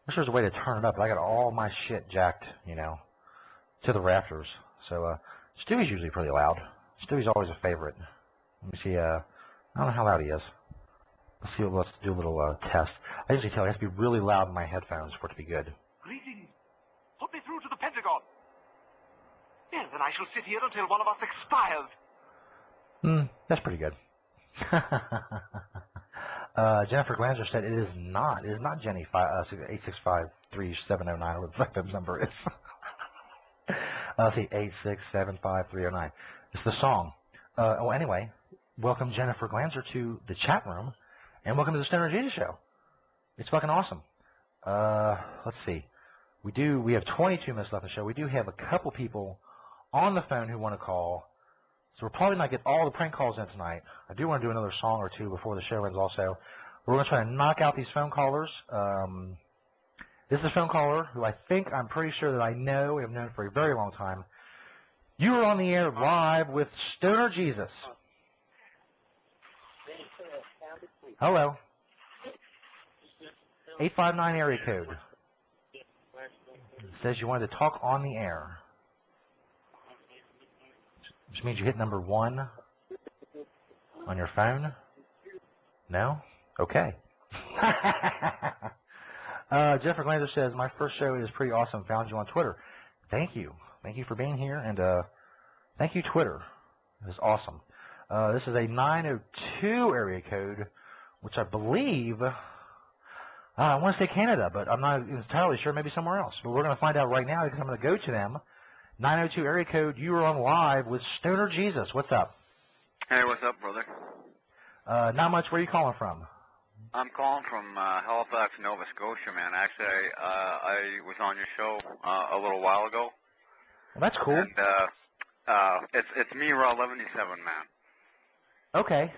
wish there was a way to turn it up, but I got all my shit jacked, you know, to the rafters. So Stewie's usually pretty loud. Stewie's always a favorite. Let me see. I don't know how loud he is. Let's see. Let's do a little test. I usually tell you it has to be really loud in my headphones for it to be good. Greetings. Put me through to the Pentagon. Yes, then I shall sit here until one of us expires. That's pretty good. Jennifer Glanzer said it is not. It is not Jenny 865-3709, or what the fuck that number is. Let's see, 8675309. It's the song. Anyway, welcome Jennifer Glanzer to the chat room, and welcome to the Stoner Jesus Show. It's fucking awesome. Let's see. We have 22 minutes left in the show. We do have a couple people on the phone who want to call, so we're probably not get all the prank calls in tonight. I do want to do another song or two before the show ends also. We're going to try to knock out these phone callers. This is a phone caller who I'm pretty sure that I know and have known for a very long time. You are on the air live with Stoner Jesus. Hello. 859 area code. It says you wanted to talk on the air. Which means you hit number 1 on your phone? No? Okay. Jennifer Glander says, my first show is pretty awesome. Found you on Twitter. Thank you. Thank you for being here, and thank you, Twitter. This is awesome. This is a 902 area code, which I believe, I want to say Canada, but I'm not entirely sure, maybe somewhere else. But we're going to find out right now because I'm going to go to them. 902 area code, you are on live with Stoner Jesus. What's up? Hey, what's up, brother? Not much. Where are you calling from? I'm calling from Halifax, Nova Scotia, man. Actually, I was on your show a little while ago. Well, that's cool. And it's me, Raw 77, man. Okay.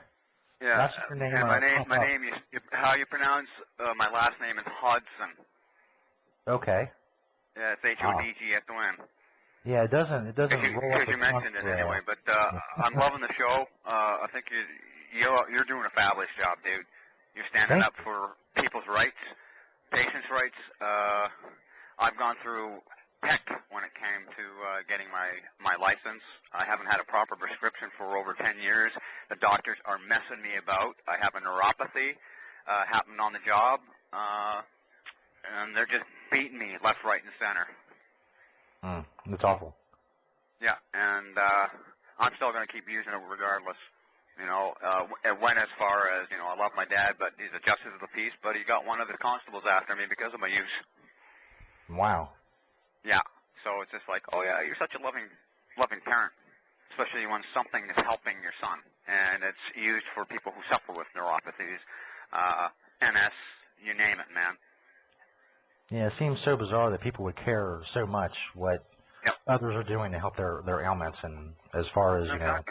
Yeah. That's your name. And my name is how you pronounce my last name is Hodgson. Okay. Yeah, it's Hodg at the end. Yeah, it doesn't roll up. Because you mentioned it anyway, but I'm loving the show. I think you're doing a fabulous job, dude. You're standing up for people's rights, patients' rights. I've gone through heck when it came to getting my license. I haven't had a proper prescription for over 10 years. The doctors are messing me about. I have a neuropathy happened on the job, and they're just beating me left, right, and center. That's awful. Yeah, and I'm still going to keep using it regardless. You know, it went as far as, you know, I love my dad, but he's a justice of the peace, but he got one of his constables after me because of my use. Wow. Yeah, so it's just like, oh yeah, you're such a loving parent. especially when something is helping your son, and it's used for people who suffer with neuropathies, MS, you name it, man. Yeah, it seems so bizarre that people would care so much what others are doing to help their ailments, and as far as, you know, and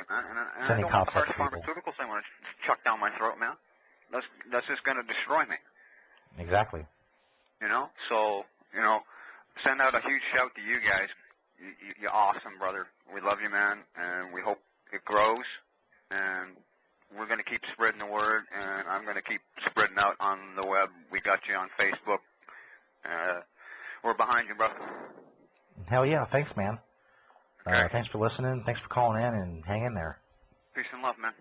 sending I don't want cops the after harsh people. pharmaceuticals they want to chuck down my throat, man. That's just going to destroy me. Exactly. You know, so, you know, send out a huge shout to you guys. You're awesome, brother. We love you, man, and we hope it grows, and we're going to keep spreading the word, and I'm going to keep spreading out on the web. We got you on Facebook. We're behind you, bro. Hell yeah, thanks, man. Okay. Thanks for listening. Thanks for calling in, and hang in there. Peace and love, man.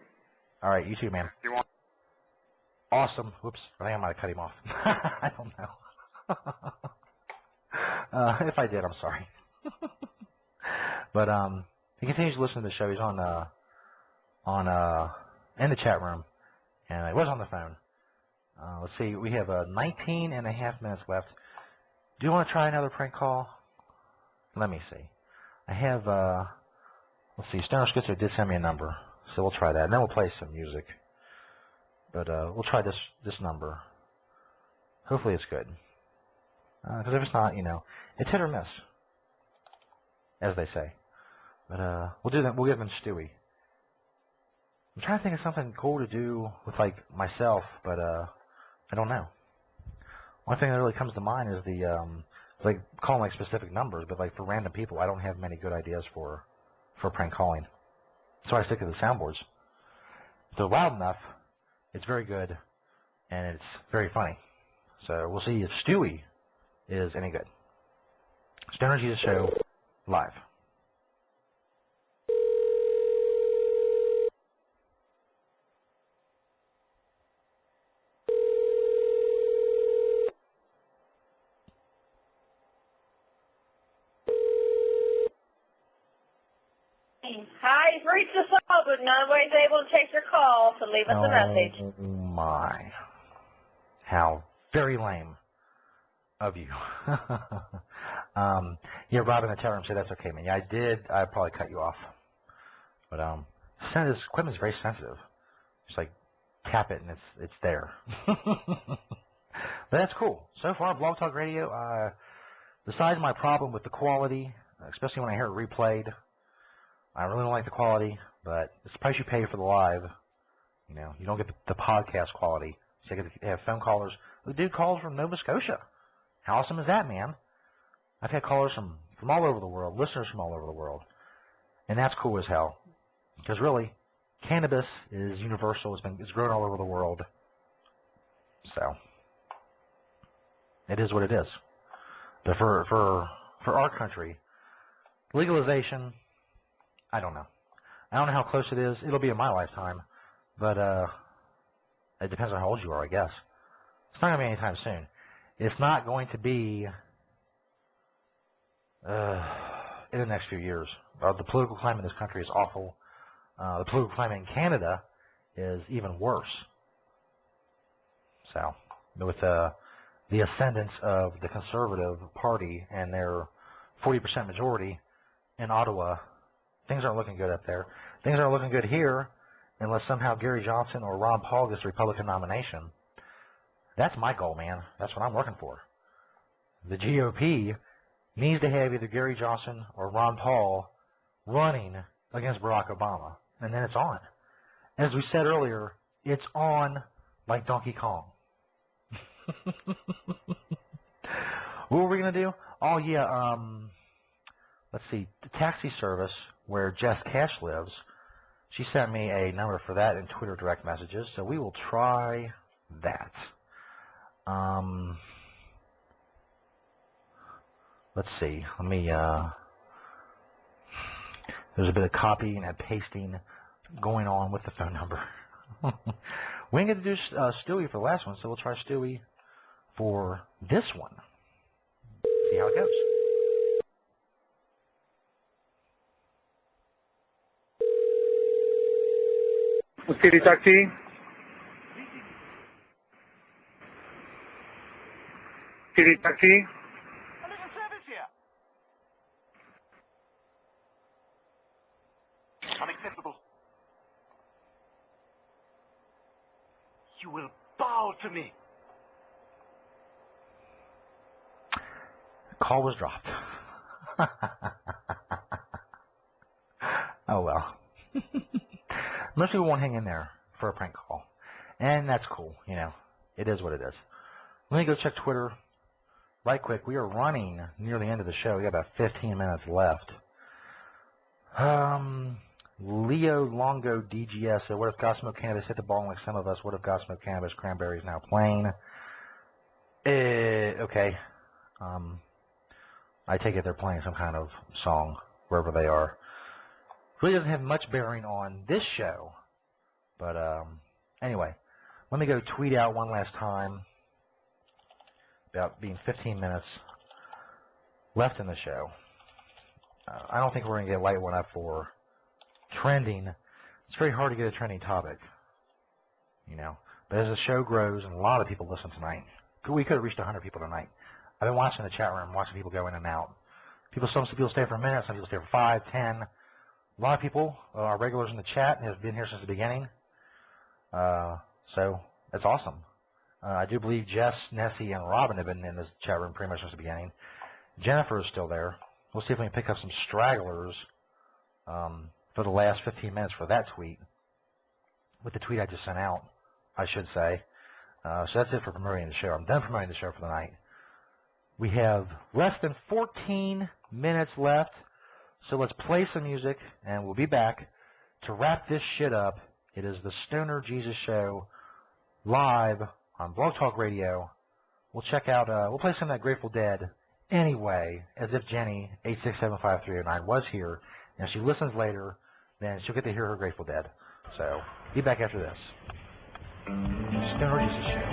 All right, you too, man. You want? Awesome. Whoops, I think I might have cut him off. I don't know. If I did, I'm sorry. But he continues to listen to the show. He's on in the chat room, and I was on the phone. Let's see, we have 19 and a half minutes left. Do you want to try another prank call? Let me see. I have, let's see, Stoner Schizo did send me a number, so we'll try that, and then we'll play some music. But we'll try this number. Hopefully it's good. Because if it's not, you know, it's hit or miss, as they say. But we'll do that. We'll give him Stewie. I'm trying to think of something cool to do with, like, myself, but I don't know. One thing that really comes to mind is the like calling like specific numbers, but like for random people, I don't have many good ideas for prank calling. So I stick to the soundboards. If they're loud enough, it's very good, and it's very funny. So we'll see if Stewie is any good. Stoner Jesus Show, live. Hi, you've reached the phone, but nobody's able to take your call, so leave us a message. Oh my. How very lame of you. Yeah, Rob in the chat room said that's okay, man. Yeah, I did. I probably cut you off. But this equipment is very sensitive. Just like tap it and it's there. But that's cool. So far, Blog Talk Radio, besides my problem with the quality, especially when I hear it replayed, I really don't like the quality, but it's the price you pay for the live. You know, you don't get the podcast quality. So you get to have phone callers. The dude calls from Nova Scotia. How awesome is that, man? I've had callers from all over the world, listeners from all over the world. And that's cool as hell. Because really, cannabis is universal. It's grown all over the world. So, it is what it is. But for our country, legalization, I don't know. I don't know how close it is. It'll be in my lifetime. But it depends on how old you are, I guess. It's not going to be anytime soon. It's not going to be in the next few years. The political climate in this country is awful. The political climate in Canada is even worse. So, with the ascendance of the Conservative Party and their 40% majority in Ottawa, things aren't looking good up there. Things aren't looking good here unless somehow Gary Johnson or Ron Paul gets the Republican nomination. That's my goal, man. That's what I'm working for. The GOP needs to have either Gary Johnson or Ron Paul running against Barack Obama. And then it's on. As we said earlier, it's on like Donkey Kong. What were we going to do? Oh, yeah, let's see. The taxi service where Jess Cash lives, she sent me a number for that in Twitter direct messages, so we will try that. Let's see. Let me, there's a bit of copying and pasting going on with the phone number. We didn't get to do Stewie for the last one, so we'll try Stewie for this one. See how it goes. City Taxi. City Taxi. call was dropped. Oh well. Most people won't hang in there for a prank call. And that's cool, you know. It is what it is. Let me go check Twitter right quick. We are running near the end of the show. We got about 15 minutes left. Leo Longo DGS said, what if Godsmoke Cannabis hit the ball like some of us? What if Godsmoke Cannabis Cranberries now playing? Okay. I take it they're playing some kind of song wherever they are. Really doesn't have much bearing on this show. But anyway, let me go tweet out one last time about being 15 minutes left in the show. I don't think we're going to get light one up for trending. It's very hard to get a trending topic, you know. But as the show grows, and a lot of people listen tonight, we could have reached 100 people tonight. I've been watching the chat room, watching people go in and out. Some people stay for a minute, some people stay for 5, 10. A lot of people are regulars in the chat and have been here since the beginning. So that's awesome. I do believe Jess, Nessie, and Robin have been in this chat room pretty much since the beginning. Jennifer is still there. We'll see if we can pick up some stragglers for the last 15 minutes for that tweet. With the tweet I just sent out, I should say. So that's it for promoting the show. I'm done promoting the show for the night. We have less than 14 minutes left, so let's play some music, and we'll be back to wrap this shit up. It is the Stoner Jesus Show live on Blog Talk Radio. We'll check out, we'll play some of that Grateful Dead anyway, as if Jenny, 8675309, was here, and if she listens later, then she'll get to hear her Grateful Dead. So, be back after this. Stoner Jesus Show.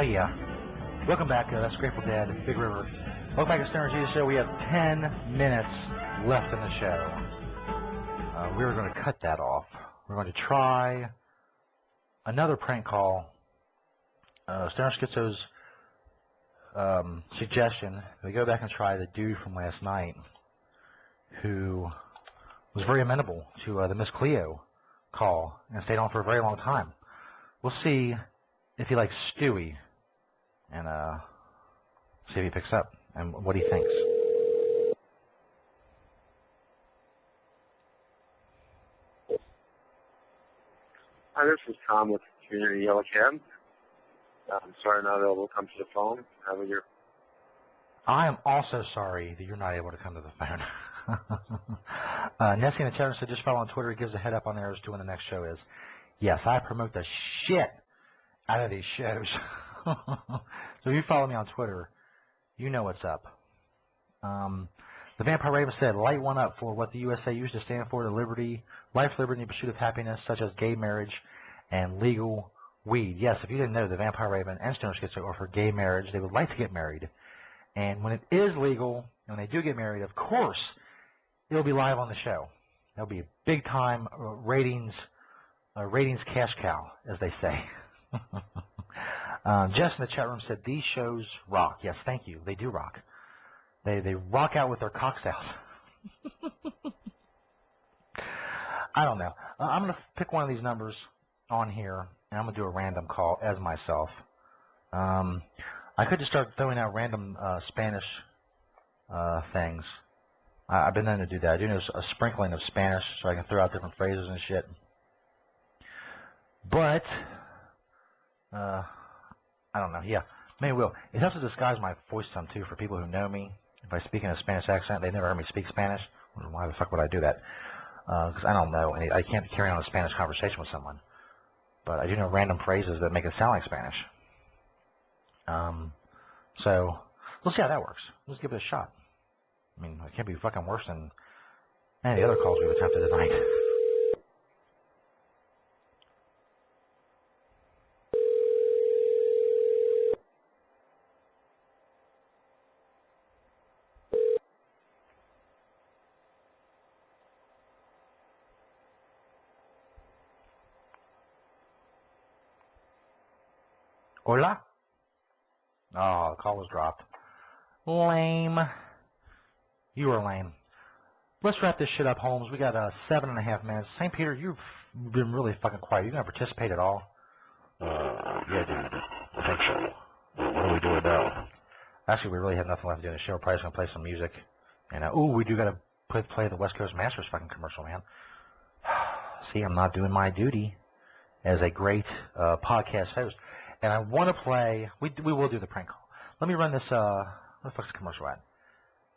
Hell yeah. Welcome back. That's Grateful Dead, Big River. Welcome back to Stoner Jesus Show. We have 10 minutes left in the show. We were going to cut that off. We're going to try another prank call. Stoner Schizo's suggestion. We go back and try the dude from last night who was very amenable to the Miss Cleo call and stayed on for a very long time. We'll see if he likes Stewie and see if he picks up and what he thinks. Hi, this is Tom with Community Yellow Cab. I'm sorry not able to come to the phone. How about your... I am also sorry that you're not able to come to the phone. Nessie in the chat room said, just follow on Twitter. He gives a head up on there as to when the next show is. Yes, I promote the shit out of these shows. So if you follow me on Twitter, you know what's up. The Vampire Raven said, light one up for what the USA used to stand for, the liberty, life, liberty, and pursuit of happiness, such as gay marriage and legal weed. Yes, if you didn't know, the Vampire Raven and Stoner Schizo are for gay marriage. They would like to get married. And when it is legal, and when they do get married, of course, it'll be live on the show. There'll be a big-time ratings cash cow, as they say. Jess in the chat room said, these shows rock. Yes, thank you. They do rock. They rock out with their cocks out. I don't know. I'm going to pick one of these numbers on here, and I'm going to do a random call as myself. I could just start throwing out random Spanish things. I've been known to do that. I do know a sprinkling of Spanish, so I can throw out different phrases and shit. But, I don't know. Yeah, maybe will. It helps to disguise my voice some, too, for people who know me. If I speak in a Spanish accent, they never heard me speak Spanish. Why the fuck would I do that? Because I don't know. I can't carry on a Spanish conversation with someone. But I do know random phrases that make it sound like Spanish. So, we'll see how that works. Let's give it a shot. I mean, it can't be fucking worse than any of the other calls we've attempted tonight. Hola? Oh, the call was dropped. Lame. You are lame. Let's wrap this shit up, Holmes. We got 7.5 minutes. St. Peter, you've been really fucking quiet. You gonna participate at all? Yeah, dude. I think so. What do we do about? Actually, we really have nothing left to do in the show. We're probably just gonna play some music. And ooh, we do gotta play the West Coast Masters fucking commercial, man. See, I'm not doing my duty as a great podcast host. And I want to play. We will do the prank call. Let me run this. Where the fuck's the commercial at?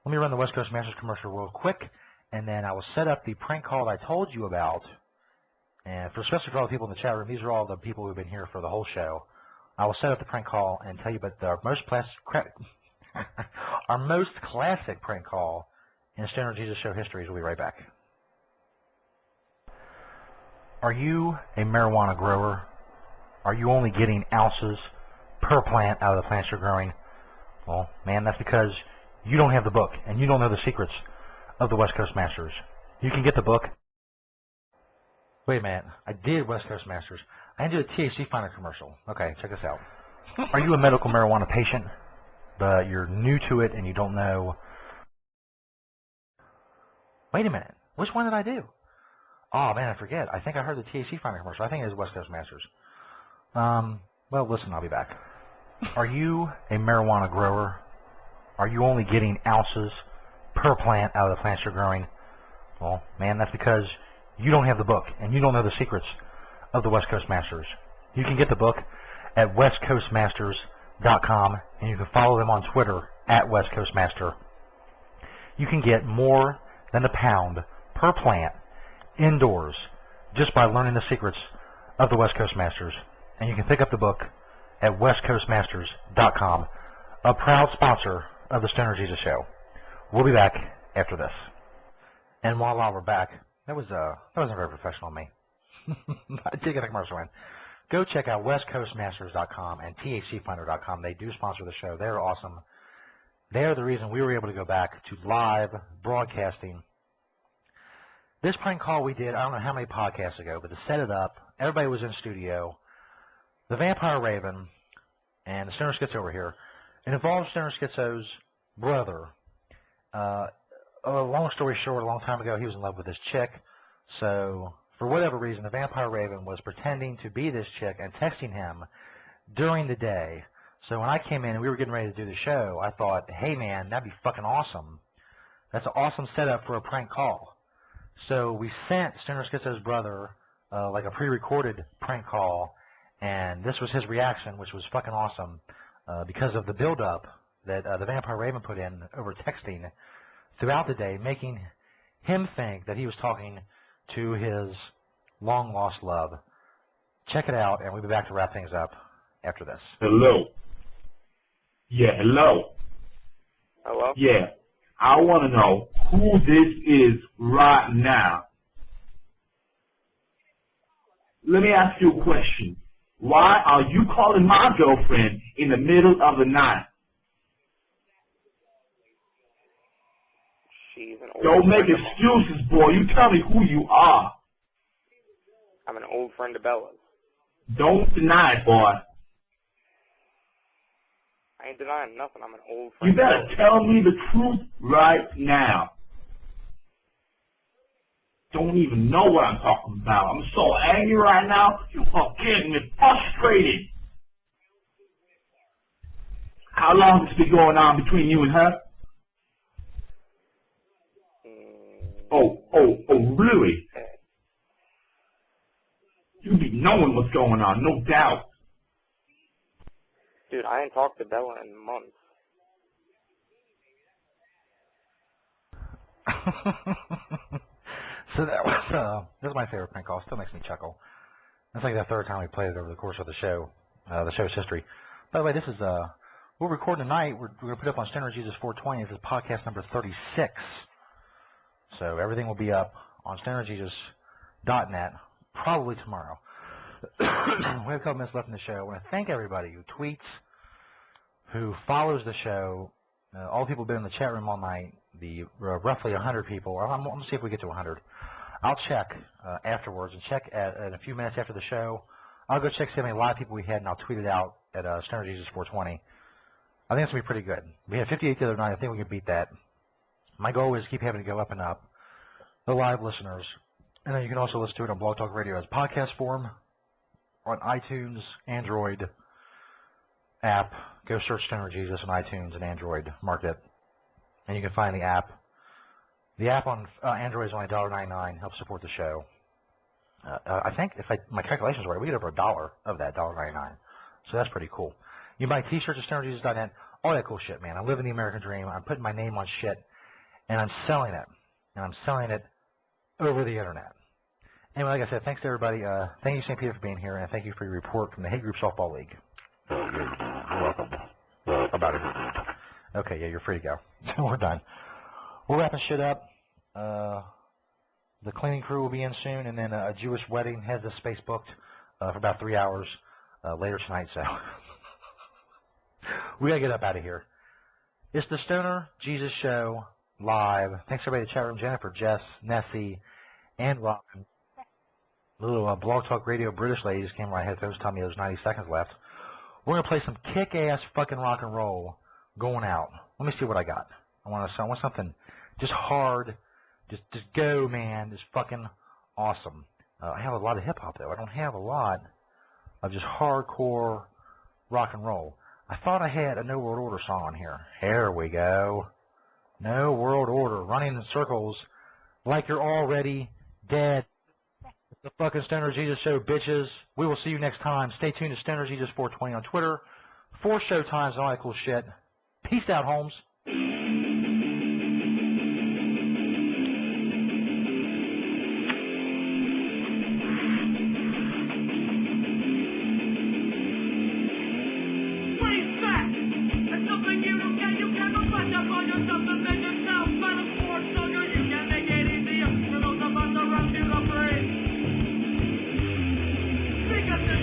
Let me run the West Coast Masters commercial real quick, and then I will set up the prank call that I told you about. And especially for all the people in the chat room, these are all the people who've been here for the whole show. I will set up the prank call and tell you about our most classic prank call in Stoner Jesus Show history. We'll be right back. Are you a marijuana grower? Are you only getting ounces per plant out of the plants you're growing? Well, man, that's because you don't have the book, and you don't know the secrets of the West Coast Masters. You can get the book. Wait a minute. I did West Coast Masters. I did a THC Finder commercial. Okay, check this out. Are you a medical marijuana patient, but you're new to it and you don't know? Wait a minute. Which one did I do? Oh, man, I forget. I think I heard the THC Finder commercial. I think it is West Coast Masters. Well, listen, I'll be back. Are you a marijuana grower? Are you only getting ounces per plant out of the plants you're growing? Well, man, that's because you don't have the book, and you don't know the secrets of the West Coast Masters. You can get the book at westcoastmasters.com, and you can follow them on Twitter at westcoastmaster. You can get more than a pound per plant indoors just by learning the secrets of the West Coast Masters. And you can pick up the book at westcoastmasters.com, a proud sponsor of the Stoner Jesus Show. We'll be back after this. And while we're back, that wasn't very professional of me. I did get a commercial in. go check out westcoastmasters.com and thcfinder.com. They do sponsor the show. They're awesome. They're the reason we were able to go back to live broadcasting. This prank call we did, I don't know how many podcasts ago, but to set it up, everybody was in studio. The Vampire Raven and the Stoner Schizo over here. It involves Stoner Schizo's brother. A long story short, a long time ago, he was in love with this chick. So, for whatever reason, the Vampire Raven was pretending to be this chick and texting him during the day. So when I came in and we were getting ready to do the show, I thought, hey man, that'd be fucking awesome. That's an awesome setup for a prank call. So we sent Stoner Schizo's brother like a pre-recorded prank call, and this was his reaction, which was fucking awesome because of the build-up that the Vampire Raven put in over texting throughout the day, making him think that he was talking to his long-lost love. Check it out, and we'll be back to wrap things up after this. Hello. Yeah, hello. Hello? Yeah, I want to know who this is right now. Let me ask you a question. Why are you calling my girlfriend in the middle of the night? She's an old Don't make friend excuses, boy. You tell me who you are. I'm an old friend of Bella's. Don't deny it, boy. I ain't denying nothing. I'm an old friend. You better tell me the truth right now. Don't even know what I'm talking about. I'm so angry right now. You are getting me frustrated. How long has this been going on between you and her? Oh, really? You be knowing what's going on, no doubt. Dude, I ain't talked to Bella in months. So that was, this is my favorite prank call. Still makes me chuckle. It's like the third time we played it over the course of the show, the show's history. By the way, this is, we're recording tonight. We're going to put up on Stoner Jesus 420. This is podcast number 36. So everything will be up on stonerjesus.net probably tomorrow. We have a couple minutes left in the show. I want to thank everybody who tweets, who follows the show, all the people who have been in the chat room all night, the roughly 100 people. I'm going to see if we get to 100. I'll check afterwards and check in a few minutes after the show. I'll go check see how many live people we had, and I'll tweet it out at Stoner Jesus 420. I think it's going to be pretty good. We had 58 the other night. I think we can beat that. My goal is to keep having to go up and up. The live listeners. And then you can also listen to it on Blog Talk Radio as podcast form, on iTunes, Android app. Go search Stoner Jesus on iTunes and Android. Mark it. And you can find the app. The app on Android is only $1.99. Helps support the show. I think, if my calculations are right, we get over $1 of that, $1.99. So that's pretty cool. You can buy t-shirts at stonerjesus.net. All that cool shit, man. I'm living the American dream. I'm putting my name on shit. And I'm selling it. And I'm selling it over the internet. Anyway, like I said, thanks to everybody. Thank you, St. Peter, for being here, and thank you for your report from the Hate Group Softball League. You're welcome. About it. Okay, yeah, you're free to go. We're done. We're wrapping shit up. The cleaning crew will be in soon, and then a Jewish wedding has the space booked for about 3 hours later tonight, so we gotta get up out of here. It's the Stoner Jesus Show live. Thanks everybody in the chat room. Jennifer, Jess, Nessie, and Robin. Little Blog Talk Radio British lady just came right ahead. Those telling me there's 90 seconds left. We're gonna play some kick-ass fucking rock and roll going out. Let me see what I got. I want something just hard. Just go, man. Just fucking awesome. I have a lot of hip hop though. I don't have a lot of just hardcore rock and roll. I thought I had a No World Order song on here. Here we go. No World Order. Running in circles like you're already dead. It's the fucking Stoner Jesus Show, bitches. We will see you next time. Stay tuned to Stoner Jesus 420 on Twitter. 4 show times and all that cool shit. Peace out, Holmes. Think Just